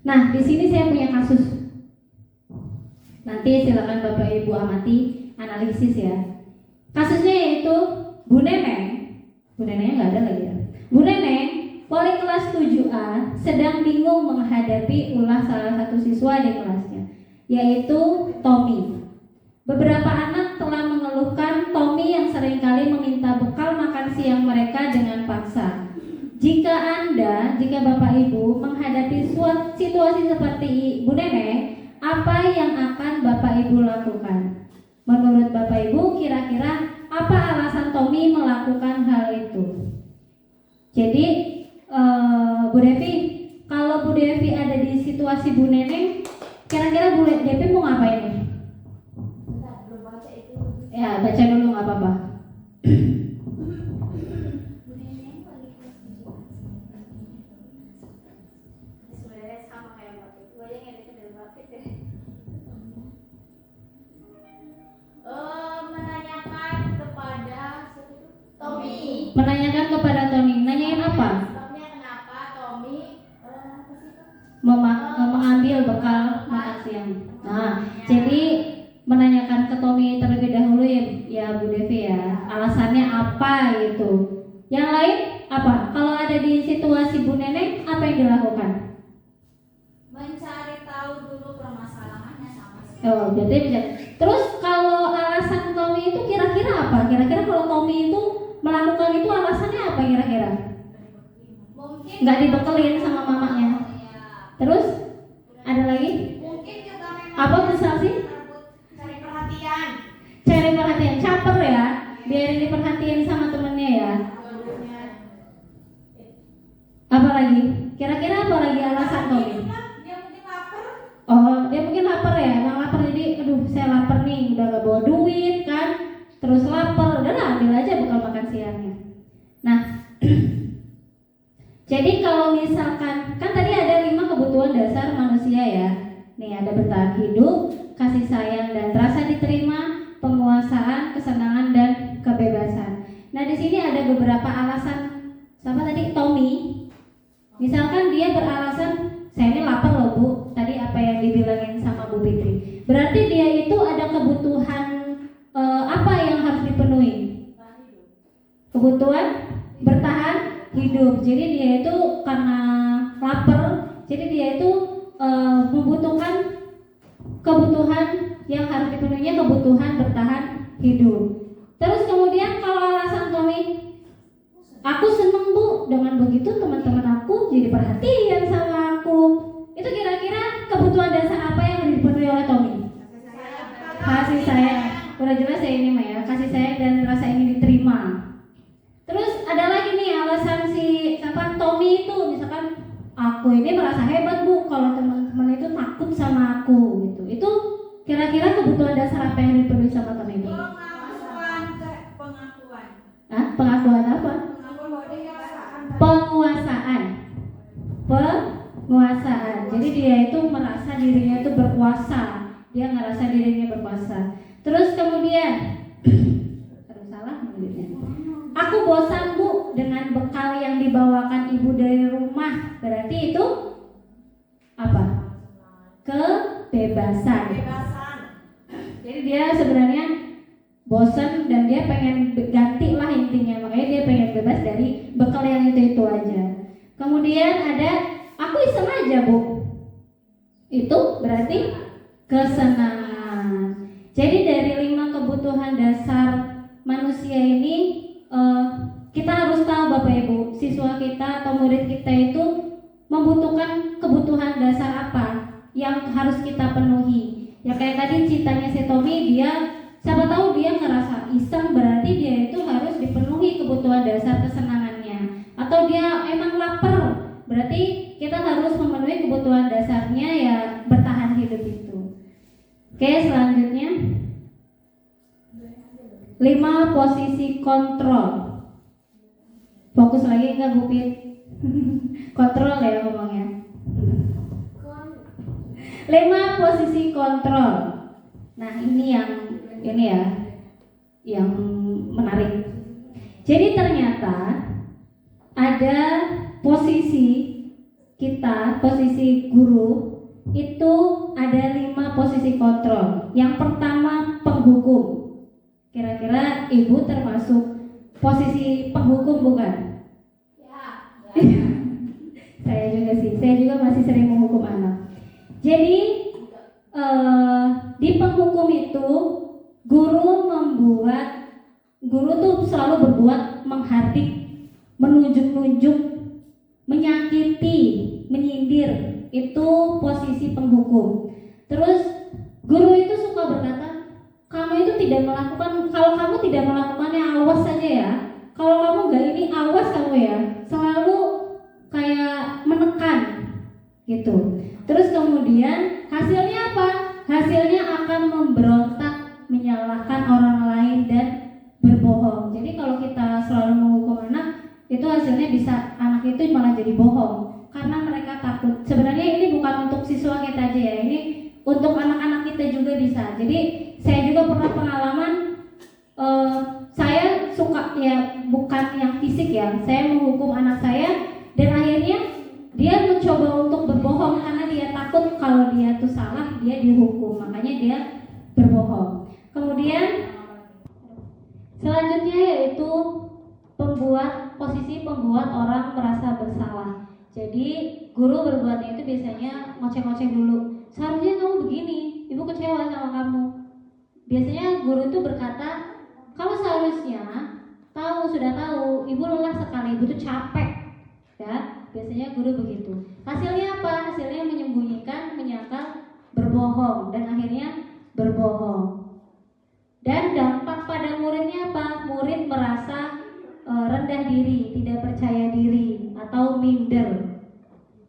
Nah, di sini saya punya kasus. Nanti silakan Bapak Ibu amati analisis ya. Kasusnya yaitu Bu Neneng. Bu Nenengnya nggak ada lagi ya. Bu Neneng, wali kelas 7A, sedang bingung menghadapi ulah salah satu siswa di kelasnya, yaitu Tommy. Beberapa anak telah mengeluhkan Tommy yang seringkali meminta bekal makan siang mereka dengan paksa. Jika Bapak Ibu menghadapi situasi seperti Bu Neneng, apa yang akan Bapak Ibu lakukan? Menurut Bapak Ibu, kira-kira apa alasan Tommy melakukan hal itu? Jadi, Bu Devi, kalau Bu Devi ada di situasi Bu Neneng, kira-kira Bu Devi mau ngapain nih? Ya, baca dulu nggak apa-apa. Menanyakan kepada Tommy. Menanyakan kepada Tommy, nanyain apa? Sebabnya kenapa Tommy Mengambil bekal makan siang. Nah, jadi menanyakan ke Tommy terlebih dahulu ya Bu Devi ya. Alasannya apa gitu. Yang lain apa? Kalau ada di situasi Bu Neneng, apa yang dilakukan? mencari tahu dulu permasalahannya sama si Oh, berarti bisa. Terus kalau alasan Tommy itu kira-kira apa? Kira-kira kalau Tommy itu melakukan itu alasannya apa kira-kira? mungkin Nggak dibekelin sama mamanya. ya, Terus ada lagi? mungkin juga memang Apa misal sih? cari perhatian. Cari perhatian, caper ya, biarin diperhatiin sama temennya ya. Apa lagi? Kira-kira apa lagi alasan Tommy? Dia mungkin lapar. Oh, dia mungkin lapar ya, emang lapar jadi, aduh saya lapar nih, udah gak bawa duit kan, terus lapar, udahlah ambil aja bekal makan siangnya. Nah, jadi kalau misalkan, kan tadi ada 5 kebutuhan dasar manusia ya. Nih ada bertahan hidup, kasih sayang dan rasa diterima, penguasaan, kesenangan dan kebebasan. Nah di sini ada beberapa alasan, sama tadi Tommy. Misalkan dia beralasan, saya ini lapar loh Bu, tadi apa yang dibilangin sama Bu Fitri. Berarti dia itu ada kebutuhan apa yang harus dipenuhi? Kebutuhan bertahan hidup. Jadi dia itu karena lapar, jadi dia itu membutuhkan kebutuhan yang harus dipenuhinya, kebutuhan bertahan hidup. Terus kemudian kalau alasan Tommy, aku seneng Bu, dengan begitu teman-teman aku jadi perhatian sama aku. Itu kira-kira kebutuhan dasar apa yang dipenuhi oleh Tommy? Kasih sayang. Udah jelas ya ini Maya, kasih sayang dan rasa ingin diterima. Terus ada lagi nih alasan si Tommy itu, misalkan aku ini merasa hebat Bu, kalau teman-teman itu takut sama aku gitu. Itu kira-kira kebutuhan dasar apa yang dipenuhi sama Tommy itu? Pengakuan. Hah? Pengakuan apa? Penguasaan. Penguasaan. Jadi dia itu merasa dirinya itu berkuasa. Dia ngerasa dirinya berkuasa. Terus kemudian terus salah mulutnya. Aku bosan Bu dengan bekal yang dibawakan ibu dari rumah. Berarti itu apa? Kebebasan. Jadi dia sebenarnya bosan dan dia pengen ganti lah intinya. Makanya dia pengen bebas dari bekal yang itu aja. Kemudian ada aku iseng aja Bu. Itu berarti kesenangan. Jadi dari 5 kebutuhan dasar manusia ini kita harus tahu Bapak Ibu, siswa kita atau murid kita itu membutuhkan kebutuhan dasar apa yang harus kita penuhi. Ya kayak tadi ceritanya si Tommy, dia siapa tahu dia ngerasa iseng, berarti dia itu harus dipenuhi kebutuhan dasar kesenangannya. Atau dia emang lapar, berarti kita harus memenuhi kebutuhan dasarnya ya bertahan hidup itu. Oke, selanjutnya 5 posisi kontrol. Fokus lagi enggak Bu Pit? Kontrol ya ngomongnya. 5 posisi kontrol. Nah ini ya yang menarik. Jadi ternyata ada posisi kita, posisi guru itu ada 5 posisi kontrol. Yang pertama penghukum. Kira-kira ibu termasuk posisi penghukum bukan? Saya juga sih. Saya juga masih sering menghukum anak. Jadi di penghukum itu guru tuh selalu berbuat menghardik, menunjuk-nunjuk, menyakiti, menyindir. Itu posisi penghukum. Terus guru itu suka berkata, kamu itu tidak melakukan, kalau kamu tidak melakukannya awas saja ya. Kalau kamu gak ini awas kamu ya. Selalu kayak menekan gitu. Terus kemudian hasilnya apa? Hasilnya akan memberontak, menyalahkan orang lain dan berbohong. Jadi kalau kita selalu menghukum anak, itu hasilnya bisa anak itu malah jadi bohong. Karena mereka takut. Sebenarnya ini bukan untuk siswa kita aja ya, ini untuk anak-anak kita juga bisa. Jadi saya juga pernah pengalaman, saya suka ya bukan yang fisik ya, saya menghukum anak saya dan akhirnya dia mencoba untuk berbohong karena dia takut kalau dia tuh salah dia dihukum, makanya dia berbohong. Kemudian selanjutnya yaitu posisi pembuat orang merasa bersalah. Jadi guru berbuatnya itu biasanya ngoceh-ngoceh dulu. Seharusnya kamu begini, ibu kecewa sama kamu. Biasanya guru itu berkata, kamu seharusnya sudah tahu, ibu lelah sekali, ibu tuh capek. Ya, biasanya guru begitu. Hasilnya apa? Hasilnya menyembunyikan, menyangkal, berbohong dan akhirnya berbohong. Dan dampak pada muridnya apa? Murid merasa rendah diri, tidak percaya diri atau minder,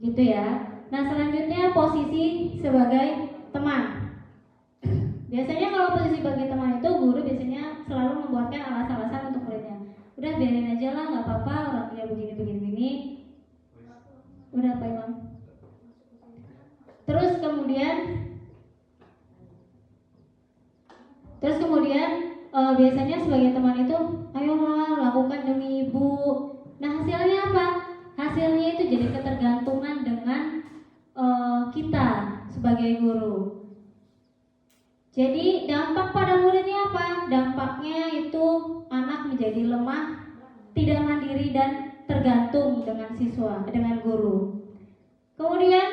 gitu ya. Nah selanjutnya posisi sebagai teman. Biasanya kalau posisi sebagai teman itu guru biasanya selalu membuatkan alasan-alasan untuk muridnya. Udah biarin aja lah, nggak apa-apa orang dia begini. Udah Pak Imam. Terus kemudian biasanya sebagai teman itu, ayolah lakukan demi ibu. Nah hasilnya apa? Hasilnya itu jadi ketergantungan dengan kita sebagai guru. Jadi dampak pada muridnya apa? Dampaknya itu anak menjadi lemah, tidak mandiri dan tergantung dengan guru. Kemudian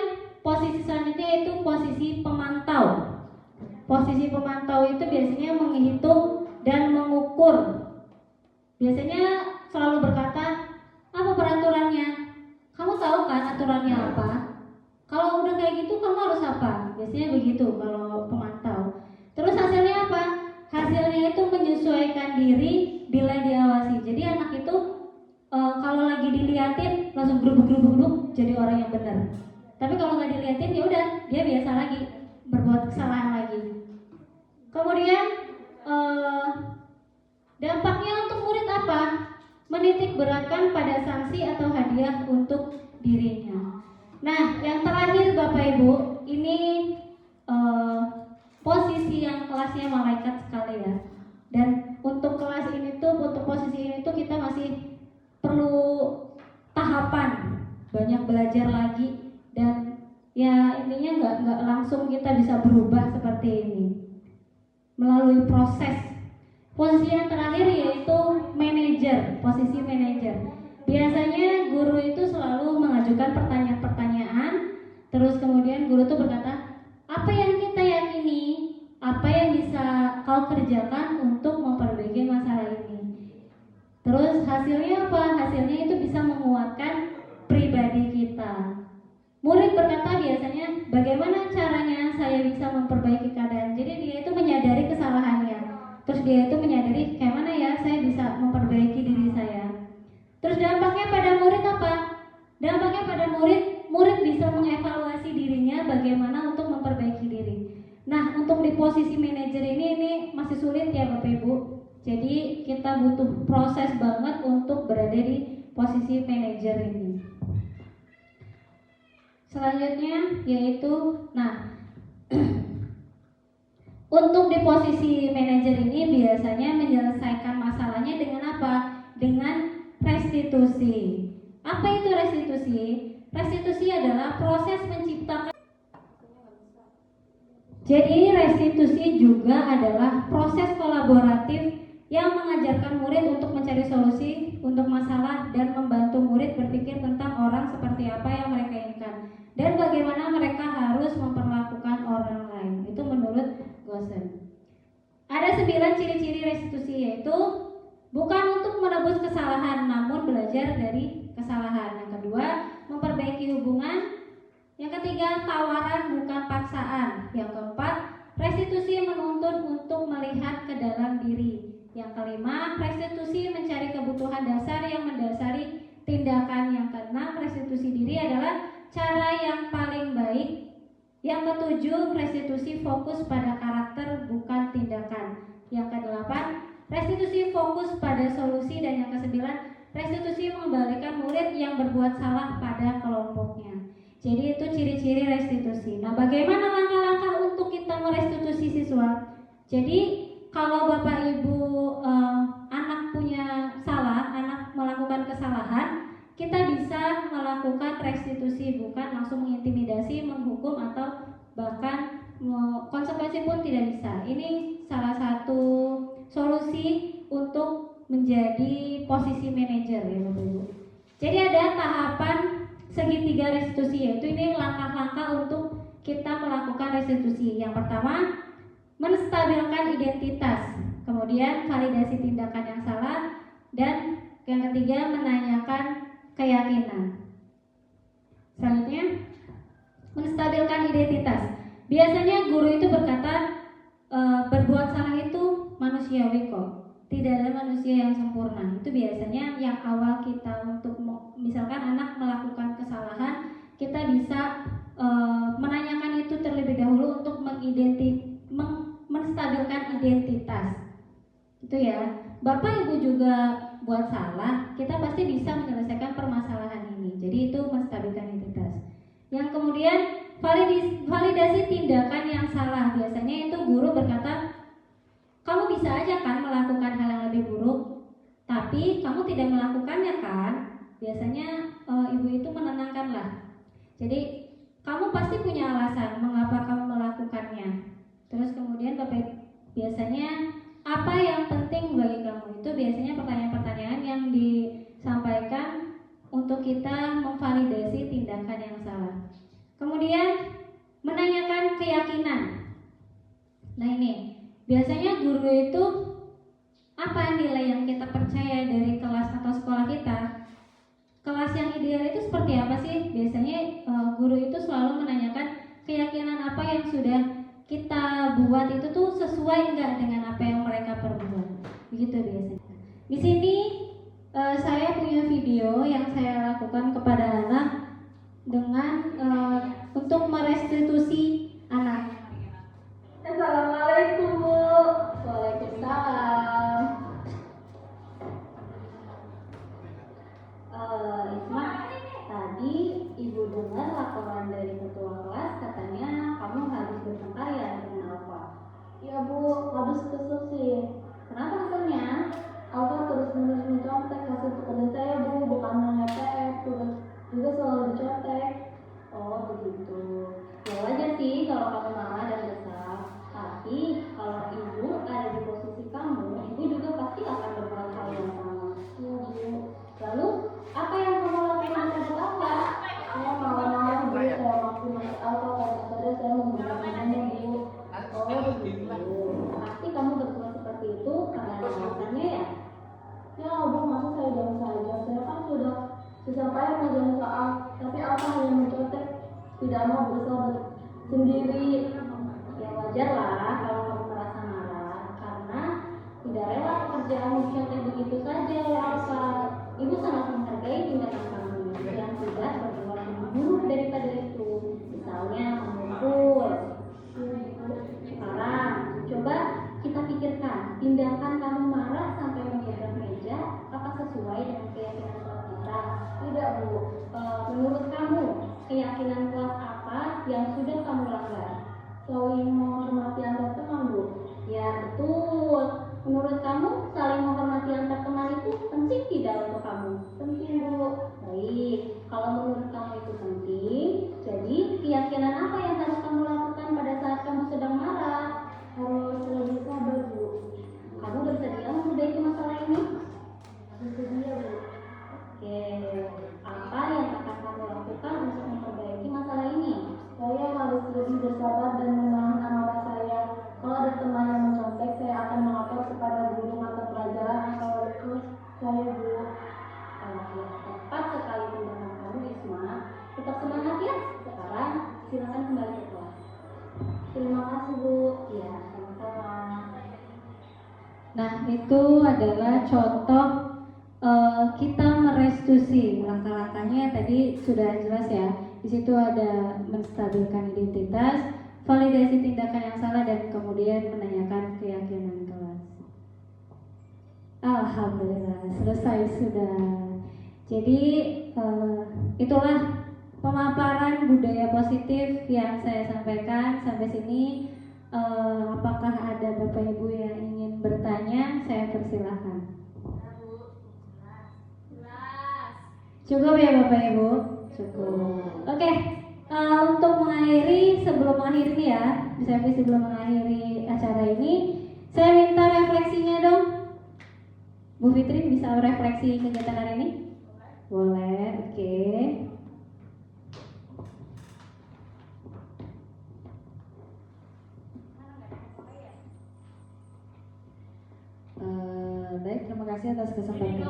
posisi selanjutnya itu posisi pemantau. Posisi pemantau itu biasanya menghitung dan mengukur. Biasanya selalu berkata, apa peraturannya? Kamu tahu kan aturannya apa? Kalau udah kayak gitu kamu harus apa? Biasanya begitu kalau pemantau. Terus hasilnya apa? Hasilnya itu menyesuaikan diri bila diawasi. Jadi anak itu kalau lagi diliatin langsung gerubuk jadi orang yang benar. Tapi kalau nggak diliatin ya udah dia biasa lagi berbuat kesalahan lagi. Kemudian dampaknya untuk murid apa? Menitik beratkan pada sanksi atau hadiah untuk dirinya. Nah, yang terakhir Bapak Ibu, ini posisi yang kelasnya malaikat sekali ya. Dan untuk kelas ini tuh, untuk posisi ini tuh kita masih perlu tahapan, banyak belajar lagi dan ya intinya nggak langsung kita bisa berubah seperti ini. Melalui proses. Posisi yang terakhir yaitu manajer, posisi manajer. Biasanya guru itu selalu mengajukan pertanyaan-pertanyaan, terus kemudian guru itu berkata, apa yang kita yakini, apa yang bisa kau kerjakan untuk memperbaiki masalah ini. Terus hasilnya apa? Hasilnya itu bisa menguatkan pribadi kita. Murid berkata biasanya, bagaimana caranya saya bisa memperbaiki keadaan. Jadi dia itu menyadari kesalahannya. Terus dia itu menyadari kayak mana ya saya bisa memperbaiki diri saya. Terus dampaknya pada murid apa? Dampaknya pada murid bisa mengevaluasi dirinya bagaimana untuk memperbaiki diri. Nah, untuk di posisi manajer ini masih sulit ya Bapak Ibu. Jadi kita butuh proses banget untuk berada di posisi manajer ini. Selanjutnya yaitu, untuk di posisi manajer ini biasanya menyelesaikan masalahnya dengan apa? Dengan restitusi. Apa itu restitusi? Restitusi adalah proses menciptakan. Jadi restitusi juga adalah proses kolaboratif yang mengajarkan murid untuk mencari solusi untuk masalah dan membantu murid berpikir tentang orang seperti apa yang mereka inginkan dan bagaimana mereka harus memperlakukan orang lain. Itu menurut Gosen. Ada 9 ciri-ciri restitusi, yaitu bukan untuk menebus kesalahan namun belajar dari kesalahan. Yang kedua, memperbaiki hubungan. Yang ketiga, tawaran bukan paksaan. Yang keempat, restitusi menuntun untuk melihat ke dalam diri. Yang kelima, restitusi mencari kebutuhan dasar yang mendasari tindakan. Yang keenam, restitusi diri adalah cara yang paling baik. Yang ketujuh, restitusi fokus pada karakter bukan tindakan. Yang kedelapan, restitusi fokus pada solusi. Dan yang kesembilan, restitusi mengembalikan murid yang berbuat salah pada kelompoknya. Jadi itu ciri-ciri restitusi. Nah, bagaimana langkah-langkah untuk kita merestitusi siswa? Jadi kalau Bapak Ibu anak punya salah, anak melakukan kesalahan, kita bisa melakukan restitusi, bukan langsung mengintimidasi, menghukum, atau bahkan konsekuensi pun tidak bisa. Ini salah satu solusi untuk menjadi posisi manajer ya Bapak Ibu. Jadi ada tahapan segitiga restitusi, yaitu ini langkah-langkah untuk kita melakukan restitusi. Yang pertama, menstabilkan identitas, kemudian validasi tindakan yang salah, dan yang ketiga, menanyakan keyakinan. Selanjutnya, menstabilkan identitas. Biasanya guru itu berkata berbuat salah itu manusiawi kok, tidak ada manusia yang sempurna. Itu biasanya yang awal kita untuk misalkan anak melakukan kesalahan, kita bisa menanyakan itu terlebih dahulu untuk menstabilkan identitas. Itu ya. Bapak Ibu juga buat salah, kita pasti bisa menyelesaikan permasalahan ini. Jadi itu menstabilkan identitas. Yang kemudian validasi tindakan yang salah. Biasanya itu guru berkata, kamu bisa aja kan melakukan hal yang lebih buruk, tapi kamu tidak melakukannya kan? Biasanya ibu itu menenangkanlah. Jadi kamu pasti punya alasan mengapa kamu melakukannya. Terus kemudian Bapak biasanya apa yang penting bagi kamu? Itu biasanya pertanyaan-pertanyaan yang disampaikan untuk kita memvalidasi tindakan yang salah. Kemudian menanyakan keyakinan. Nah ini biasanya guru itu apa nilai yang kita percaya dari kelas atau sekolah kita? Kelas yang ideal itu seperti apa sih? Biasanya guru itu selalu menanyakan keyakinan apa yang sudah kita buat itu tuh sesuai enggak dengan apa yang mereka perbuat. Begitu biasanya. Di sini saya punya video yang saya lakukan kepada anak dengan untuk merestitusi anak. Assalamualaikum Bu. Waalaikumsalam. Isma, tadi Ibu dengar laporan dari ketua kelas, katanya kamu habis bertengkar ya dengan Alfa. Iya Bu, habis kesel sih. Kenapa keselnya? Alfa terus-menerus mencontek hasil pekerjaan saya Bu, bukan nge-TF, juga selalu dicontek. Oh begitu. Ya wajar sih kalau kamu marah dan kesal. Tapi kalau ibu ada di posisi kamu, ibu juga pasti akan berbuat hal yang sama. Iya Bu. Lalu apa yang kamu lakukan terhadap Alfa? Saya malam-malam Bu, saya waktu masuk Alfa pada saya memberikannya Bu. Oh begitu. Pasti kamu berbuat seperti itu karena alasannya ya? Ya Bu, masa saya diam saja? Saya kan sudah susah payah menjadi soal, tapi Alfa hanya mencontek, tidak mau berusaha sendiri. Ya wajar lah kalau kamu merasa marah karena tidak rela pekerjaan mencontek begitu saja ya Alfa. Ibu sangat menghargai tindakan kamu yang sudah berbuat lebih buruk daripada itu, misalnya memukul. Sekarang coba kita pikirkan, tindakan kamu marah sampai menggebrak meja, apa sesuai dengan keyakinan kelas kita? Tidak Bu. Menurut kamu keyakinan kelas apa yang sudah kamu langgar? Saling menghormati antar teman Bu. Ya betul. Menurut kamu saling menghormati antar teman itu penting tidak untuk kamu? Penting Bu. Baik. Kalau menurut kamu itu penting, jadi keyakinan apa yang harus kamu lakukan pada saat kamu sedang marah? Harus lebih sabar, Bu. Kamu bersedia memperbaiki masalah ini? Bersedia, Bu. Oke, apa yang akan kamu lakukan untuk memperbaiki masalah ini? Saya harus lebih bersabar dan menahan amarah saya. Kalau ada teman yang mencontek, saya akan melapor kepada guru mata pelajaran atau itu saya, Bu. Ya, tepat sekali tindakan kamu, Isma. Tetap semangat ya. Sekarang silakan kembali ke kelas. Terima kasih, Bu. Ya, sama-sama. Nah, itu adalah contoh kita merestitusi. Langkah-langkahnya tadi sudah jelas ya. Di situ ada menstabilkan identitas, validasi tindakan yang salah, dan kemudian menanyakan keyakinan kelas. Alhamdulillah, selesai sudah. Jadi itulah pemaparan budaya positif yang saya sampaikan sampai sini. Apakah ada Bapak Ibu yang ingin bertanya? Saya persilahkan. Cukup ya Bapak Ibu? Cukup. Oke, untuk mengakhiri, sebelum mengakhiri nih ya, sebelum mengakhiri acara ini, saya minta refleksinya dong. Bu Fitri bisa refleksi kegiatan hari ini? Boleh, oke. Baik, terima kasih atas kesempatannya.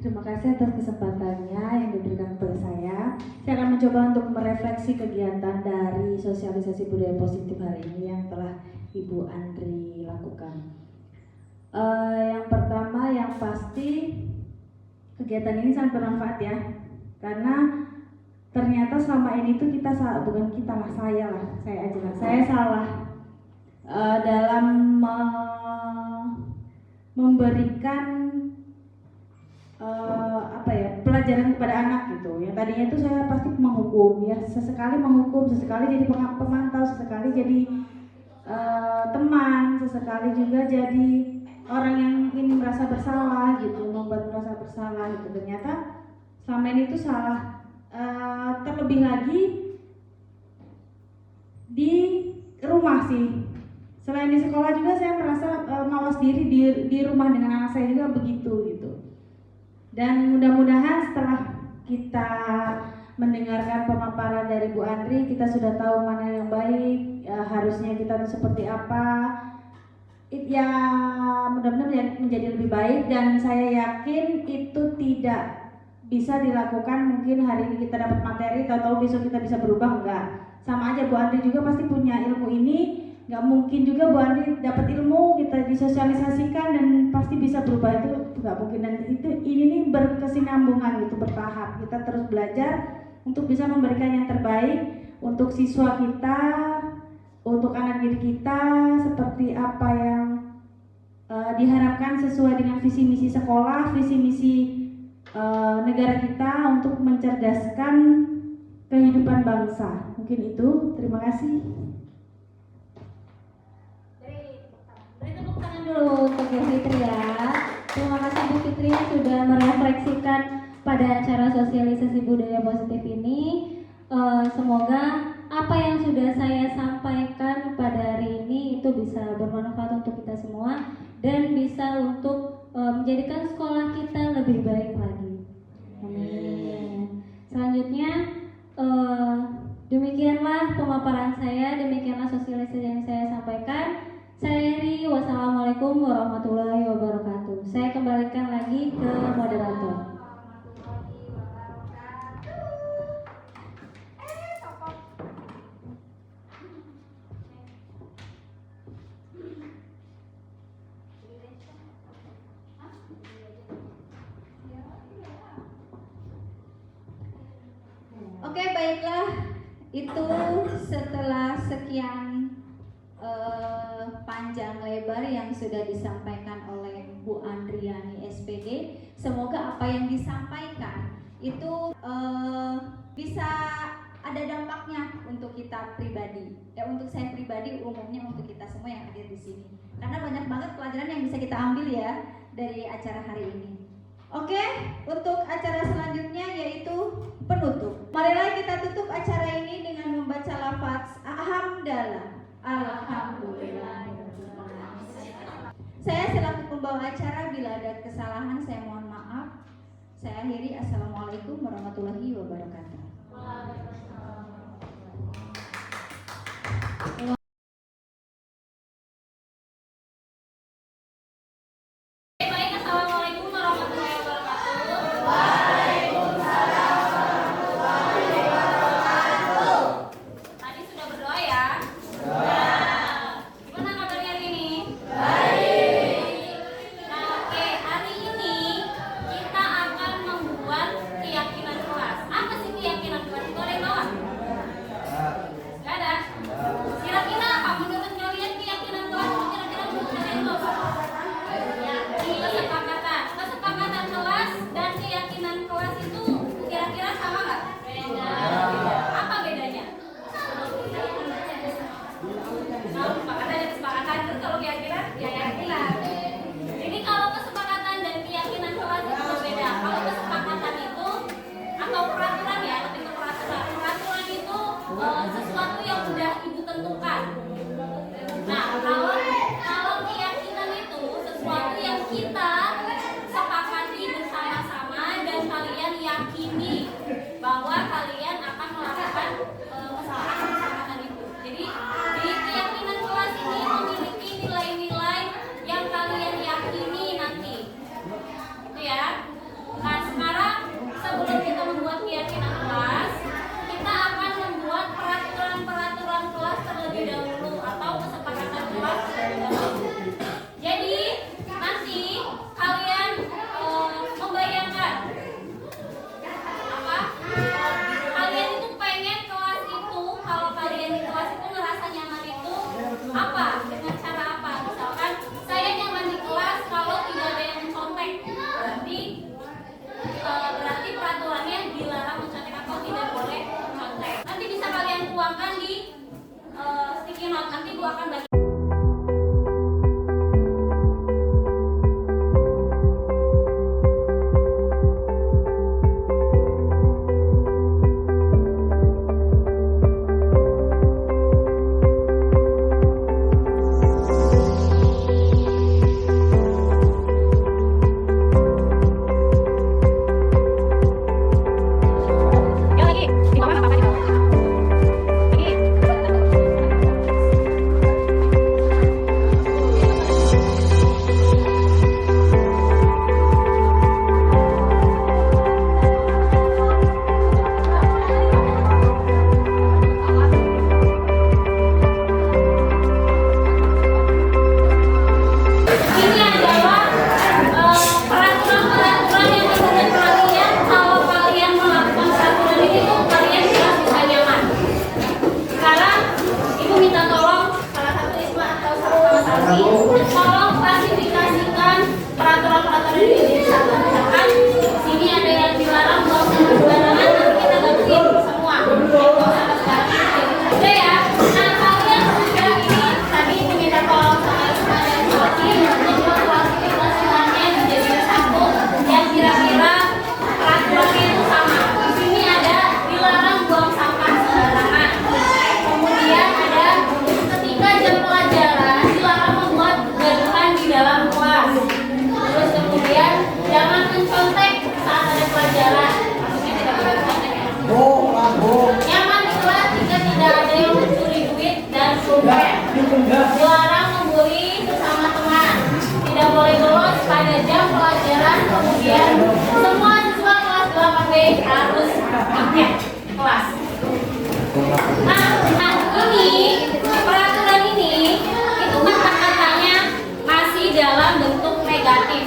Terima kasih atas kesempatannya yang diberikan kepada saya. Saya akan mencoba untuk merefleksi kegiatan dari sosialisasi budaya positif hari ini yang telah Ibu Andri lakukan. Yang pertama, yang pasti kegiatan ini sangat bermanfaat ya, karena ternyata selama ini tuh kita salah, bukan kita lah, saya salah dalam memberikan pelajaran kepada anak gitu. Yang tadinya itu saya pasti menghukum ya, sesekali menghukum, sesekali jadi pemantau, sesekali jadi teman, sesekali juga jadi orang yang ini merasa bersalah gitu, membuat merasa bersalah gitu. Ternyata selama ini itu salah. Terlebih lagi di rumah sih. Selain di sekolah juga saya merasa mawas diri di rumah dengan anak saya juga begitu gitu. Dan mudah-mudahan setelah kita mendengarkan pemaparan dari Bu Andri, kita sudah tahu mana yang baik, harusnya kita tuh seperti apa. Ya mudah-mudahan menjadi lebih baik, dan saya yakin itu tidak bisa dilakukan mungkin hari ini kita dapat materi, tahu-tahu besok kita bisa berubah, enggak. Sama aja Bu Andri juga pasti punya ilmu ini, nggak mungkin juga Bu Andri dapat ilmu kita disosialisasikan dan pasti bisa berubah, itu nggak mungkin. Dan itu ini nih berkesinambungan gitu, bertahap. Kita terus belajar untuk bisa memberikan yang terbaik untuk siswa kita, untuk anak didik kita, seperti apa yang diharapkan sesuai dengan visi misi sekolah, visi misi negara kita untuk mencerdaskan kehidupan bangsa. Mungkin itu. Terima kasih. Beri tepuk tangan dulu untuk Bu Fitri ya. Terima kasih Bu Fitri sudah merefleksikan pada acara sosialisasi budaya positif ini. Semoga apa yang sudah saya sampaikan pada hari ini itu bisa bermanfaat untuk kita semua dan bisa untuk menjadikan sekolah kita lebih baik lagi. Amin. Selanjutnya demikianlah pemaparan saya, demikianlah sosialisasi yang saya sampaikan. Saya Eri, wassalamualaikum warahmatullahi wabarakatuh. Saya kembalikan lagi ke moderator. Oke, baiklah. Itu setelah sekian panjang lebar yang sudah disampaikan oleh Bu Andriani SPD. Semoga apa yang disampaikan itu bisa ada dampaknya untuk kita pribadi. Untuk saya pribadi, umumnya untuk kita semua yang hadir di sini. Karena banyak banget pelajaran yang bisa kita ambil ya dari acara hari ini. Oke, untuk acara selanjutnya yaitu penutup. Marilah kita tutup acara ini dengan membaca lafaz Alhamdulillah. Alhamdulillah. Saya selaku pembawa acara, bila ada kesalahan saya mohon maaf. Saya akhiri. Assalamualaikum warahmatullahi wabarakatuh. Baik, assalamualaikum warahmatullahi wabarakatuh. Tadi sudah berdoa ya? Gimana kabarnya hari ini? Nah, oke, hari ini kita akan membuat keyakinan kelas. Apa sih keyakinan kelas? Itu ada yang tahu? Gak ada? Kira-kira apa menurut kalian keyakinan kelas itu kira-kira menurut kalian itu apa? Kesepakatan kelas dan keyakinan kelas itu kira-kira sama nggak? Beda. Apa bedanya? Kesepakatan itu kalau keyakinan jadi kalau kesepakatan dan keyakinan kelas itu berbeda. Kalau kesepakatan itu atau peraturan ya, lebih ke peraturan itu sesuatu yang sudah ibu tentukan. Nah, kalau keyakinan itu sesuatu yang kita sepakati bersama-sama dan kalian yakini bahwa kalian akan melakukan kesepakatan itu. Jadi keyakinan kelas ini memiliki nilai-nilai yang kalian yakini nanti. Itu ya. Nah, sekarang sebelum kita membuat keyakinan kelas, kita akan membuat peraturan-peraturan kelas terlebih dahulu atau kesepakatan kelas terlebih dahulu. Jadi nanti kalian membayangkan apa? Kalian itu pengen kelas itu, kalau kalian di kelas itu ngerasa nyaman itu apa? Dengan cara apa? Misalkan saya nyaman di kelas kalau tidak ada yang mencontek. Berarti peraturannya dilarang mencontek atau tidak boleh mencontek. Nanti bisa kalian tuangkan di sticky note. Nanti Bu akan bagi. Ini adalah peraturan-peraturan yang menurut kalian kalau kalian melakukan peraturan ini tuh kalian jelas bisa nyaman. Sekarang Ibu minta tolong salah satu Isma atau sama Salvi tolong klasifikasikan peraturan-peraturan ini jadi satu. Misalkan sini ada yang dilarang buang sampah sembarangan, nanti kita gantiin semua. Buang sampah sembarangan. Udah ya. Nah, kalian sudah ini tadi Ibu minta tolong sama Isma dan Salvi untuk klasifikasikannya menjadi satu yang kira-kira peraturannya itu sama. Di sini ada dilarang buang sampah sembarangan. Kemudian ada ketika jam pelajaran dilarang membuat gaduhan di dalam kelas. Terus kemudian jangan mencontek saat ada pelajaran. Maksudnya tidak boleh mencontek ya. Nyaman di kelas jika tidak ada yang mencuri duit dan sumpah. Dilarang membuli sesama teman. Tidak boleh bolos pada jam pelajaran. Kemudian semua siswa kelas 8B harus pakai kelas. Nah, ini peraturan ini itu kata-katanya masih dalam bentuk negatif.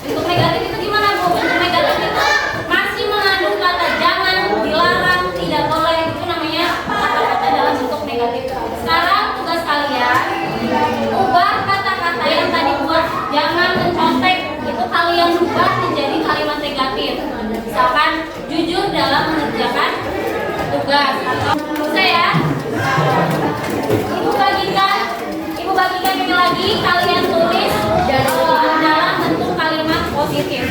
Bentuk negatif itu gimana Bu? Bentuk negatif itu masih mengandung kata jangan, dilarang, tidak boleh. Itu namanya kata-kata dalam bentuk negatif. Sekarang tugas kalian ubah kata-kata yang tadi buat jangan mencontek itu kalian ubah menjadi kalimat negatif. Misalkan jujur dalam mengerjakan tugas atau bisa ya. Ibu bagikan ini lagi, kalian tulis dalam bentuk kalimat positif.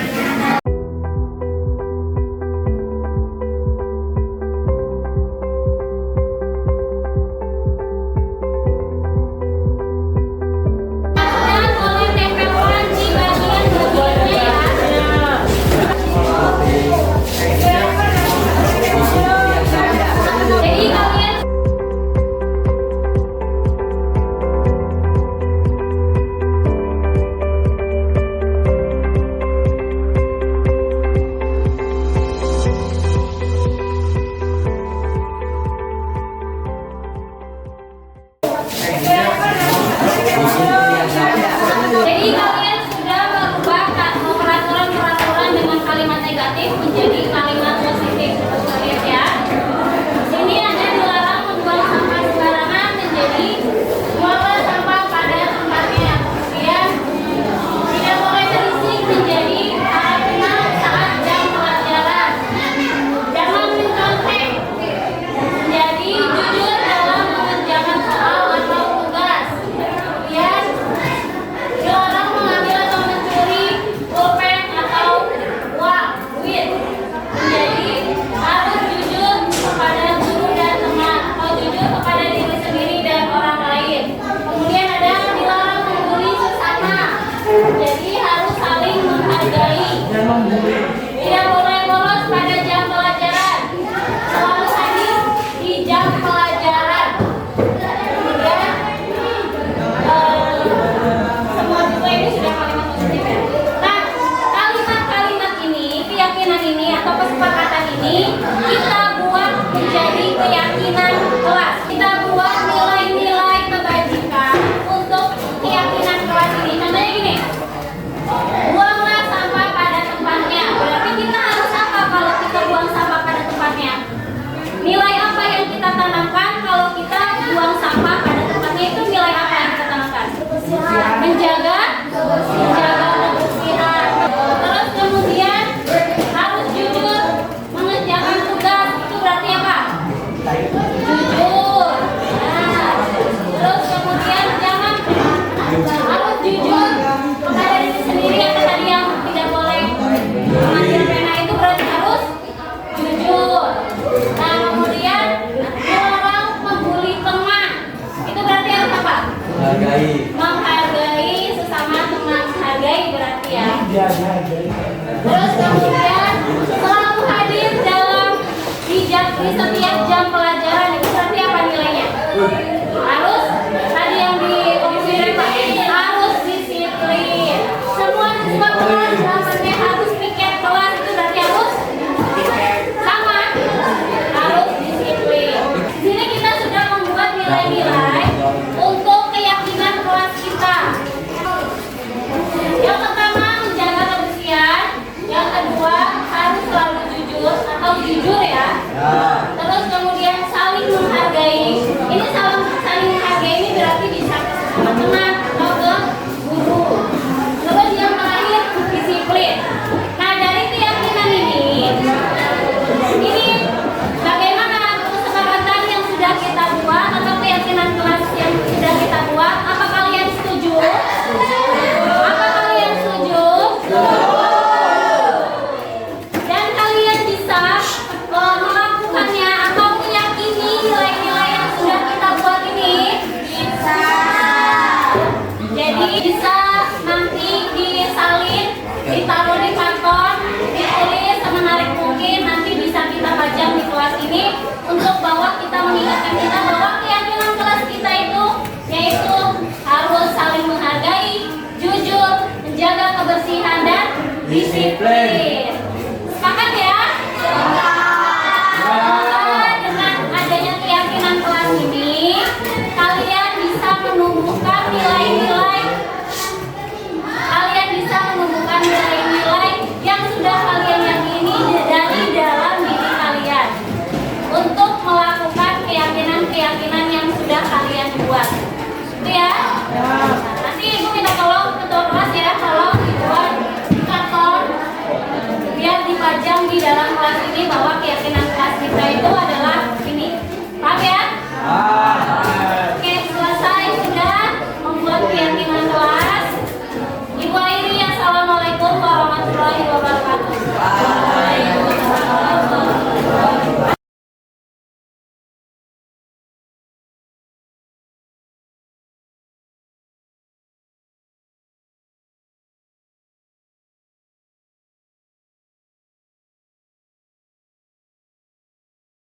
Terus kemudian selalu hadir di setiap jam pelajaran. Itu berarti apa nilainya? Harus tadi yang diomongin Pak, harus disiplin. Semua siswa kelas zamannya harus piket kelas, itu berarti harus sama, harus disiplin. Di sini kita sudah membuat nilai-nilai untuk keyakinan kelas kita. Yang pertama menjaga kebersihan, yang kedua harus selalu jujur atau jujur ya. Terus kemudian saling menghargai. Ini saling menghargai ini berarti bisa ke teman-teman atau ke guru. Terus yang terakhir disiplin. Nah dari keyakinan ini bagaimana kesepakatan yang sudah kita buat atau keyakinan kelas yang sudah kita buat? Apa kalian setuju? Apa kalian setuju? Dan kalian bisa melakukannya atau meyakini nilai-nilai yang sudah kita buat ini? Bisa. Jadi bisa nanti disalin, ditaruh di karton, ditulis semenarik mungkin, nanti bisa kita pajang di kelas ini untuk bahwa kita mengingatkan kita bahwa keyakinan kelas kita itu yaitu harus saling menghargai, jujur, menjaga kebersihan dan disiplin. Sepakat ya? Semoga dengan adanya keyakinan kelas ini kalian bisa menumbuhkan nilai-nilai yang sudah kalian yakini dari dalam diri kalian untuk melakukan keyakinan-keyakinan yang sudah kalian buat. Itu ya? Nah, nanti Ibu minta tolong ketua kelas ya, tolong dibuat karton biar dipajang di dalam kelas ini bahwa keyakinan kelas kita itu adalah ini. Paham ya? Oke, selesai sudah membuat keyakinan kelas. Ibu Airi, assalamualaikum warahmatullahi wabarakatuh.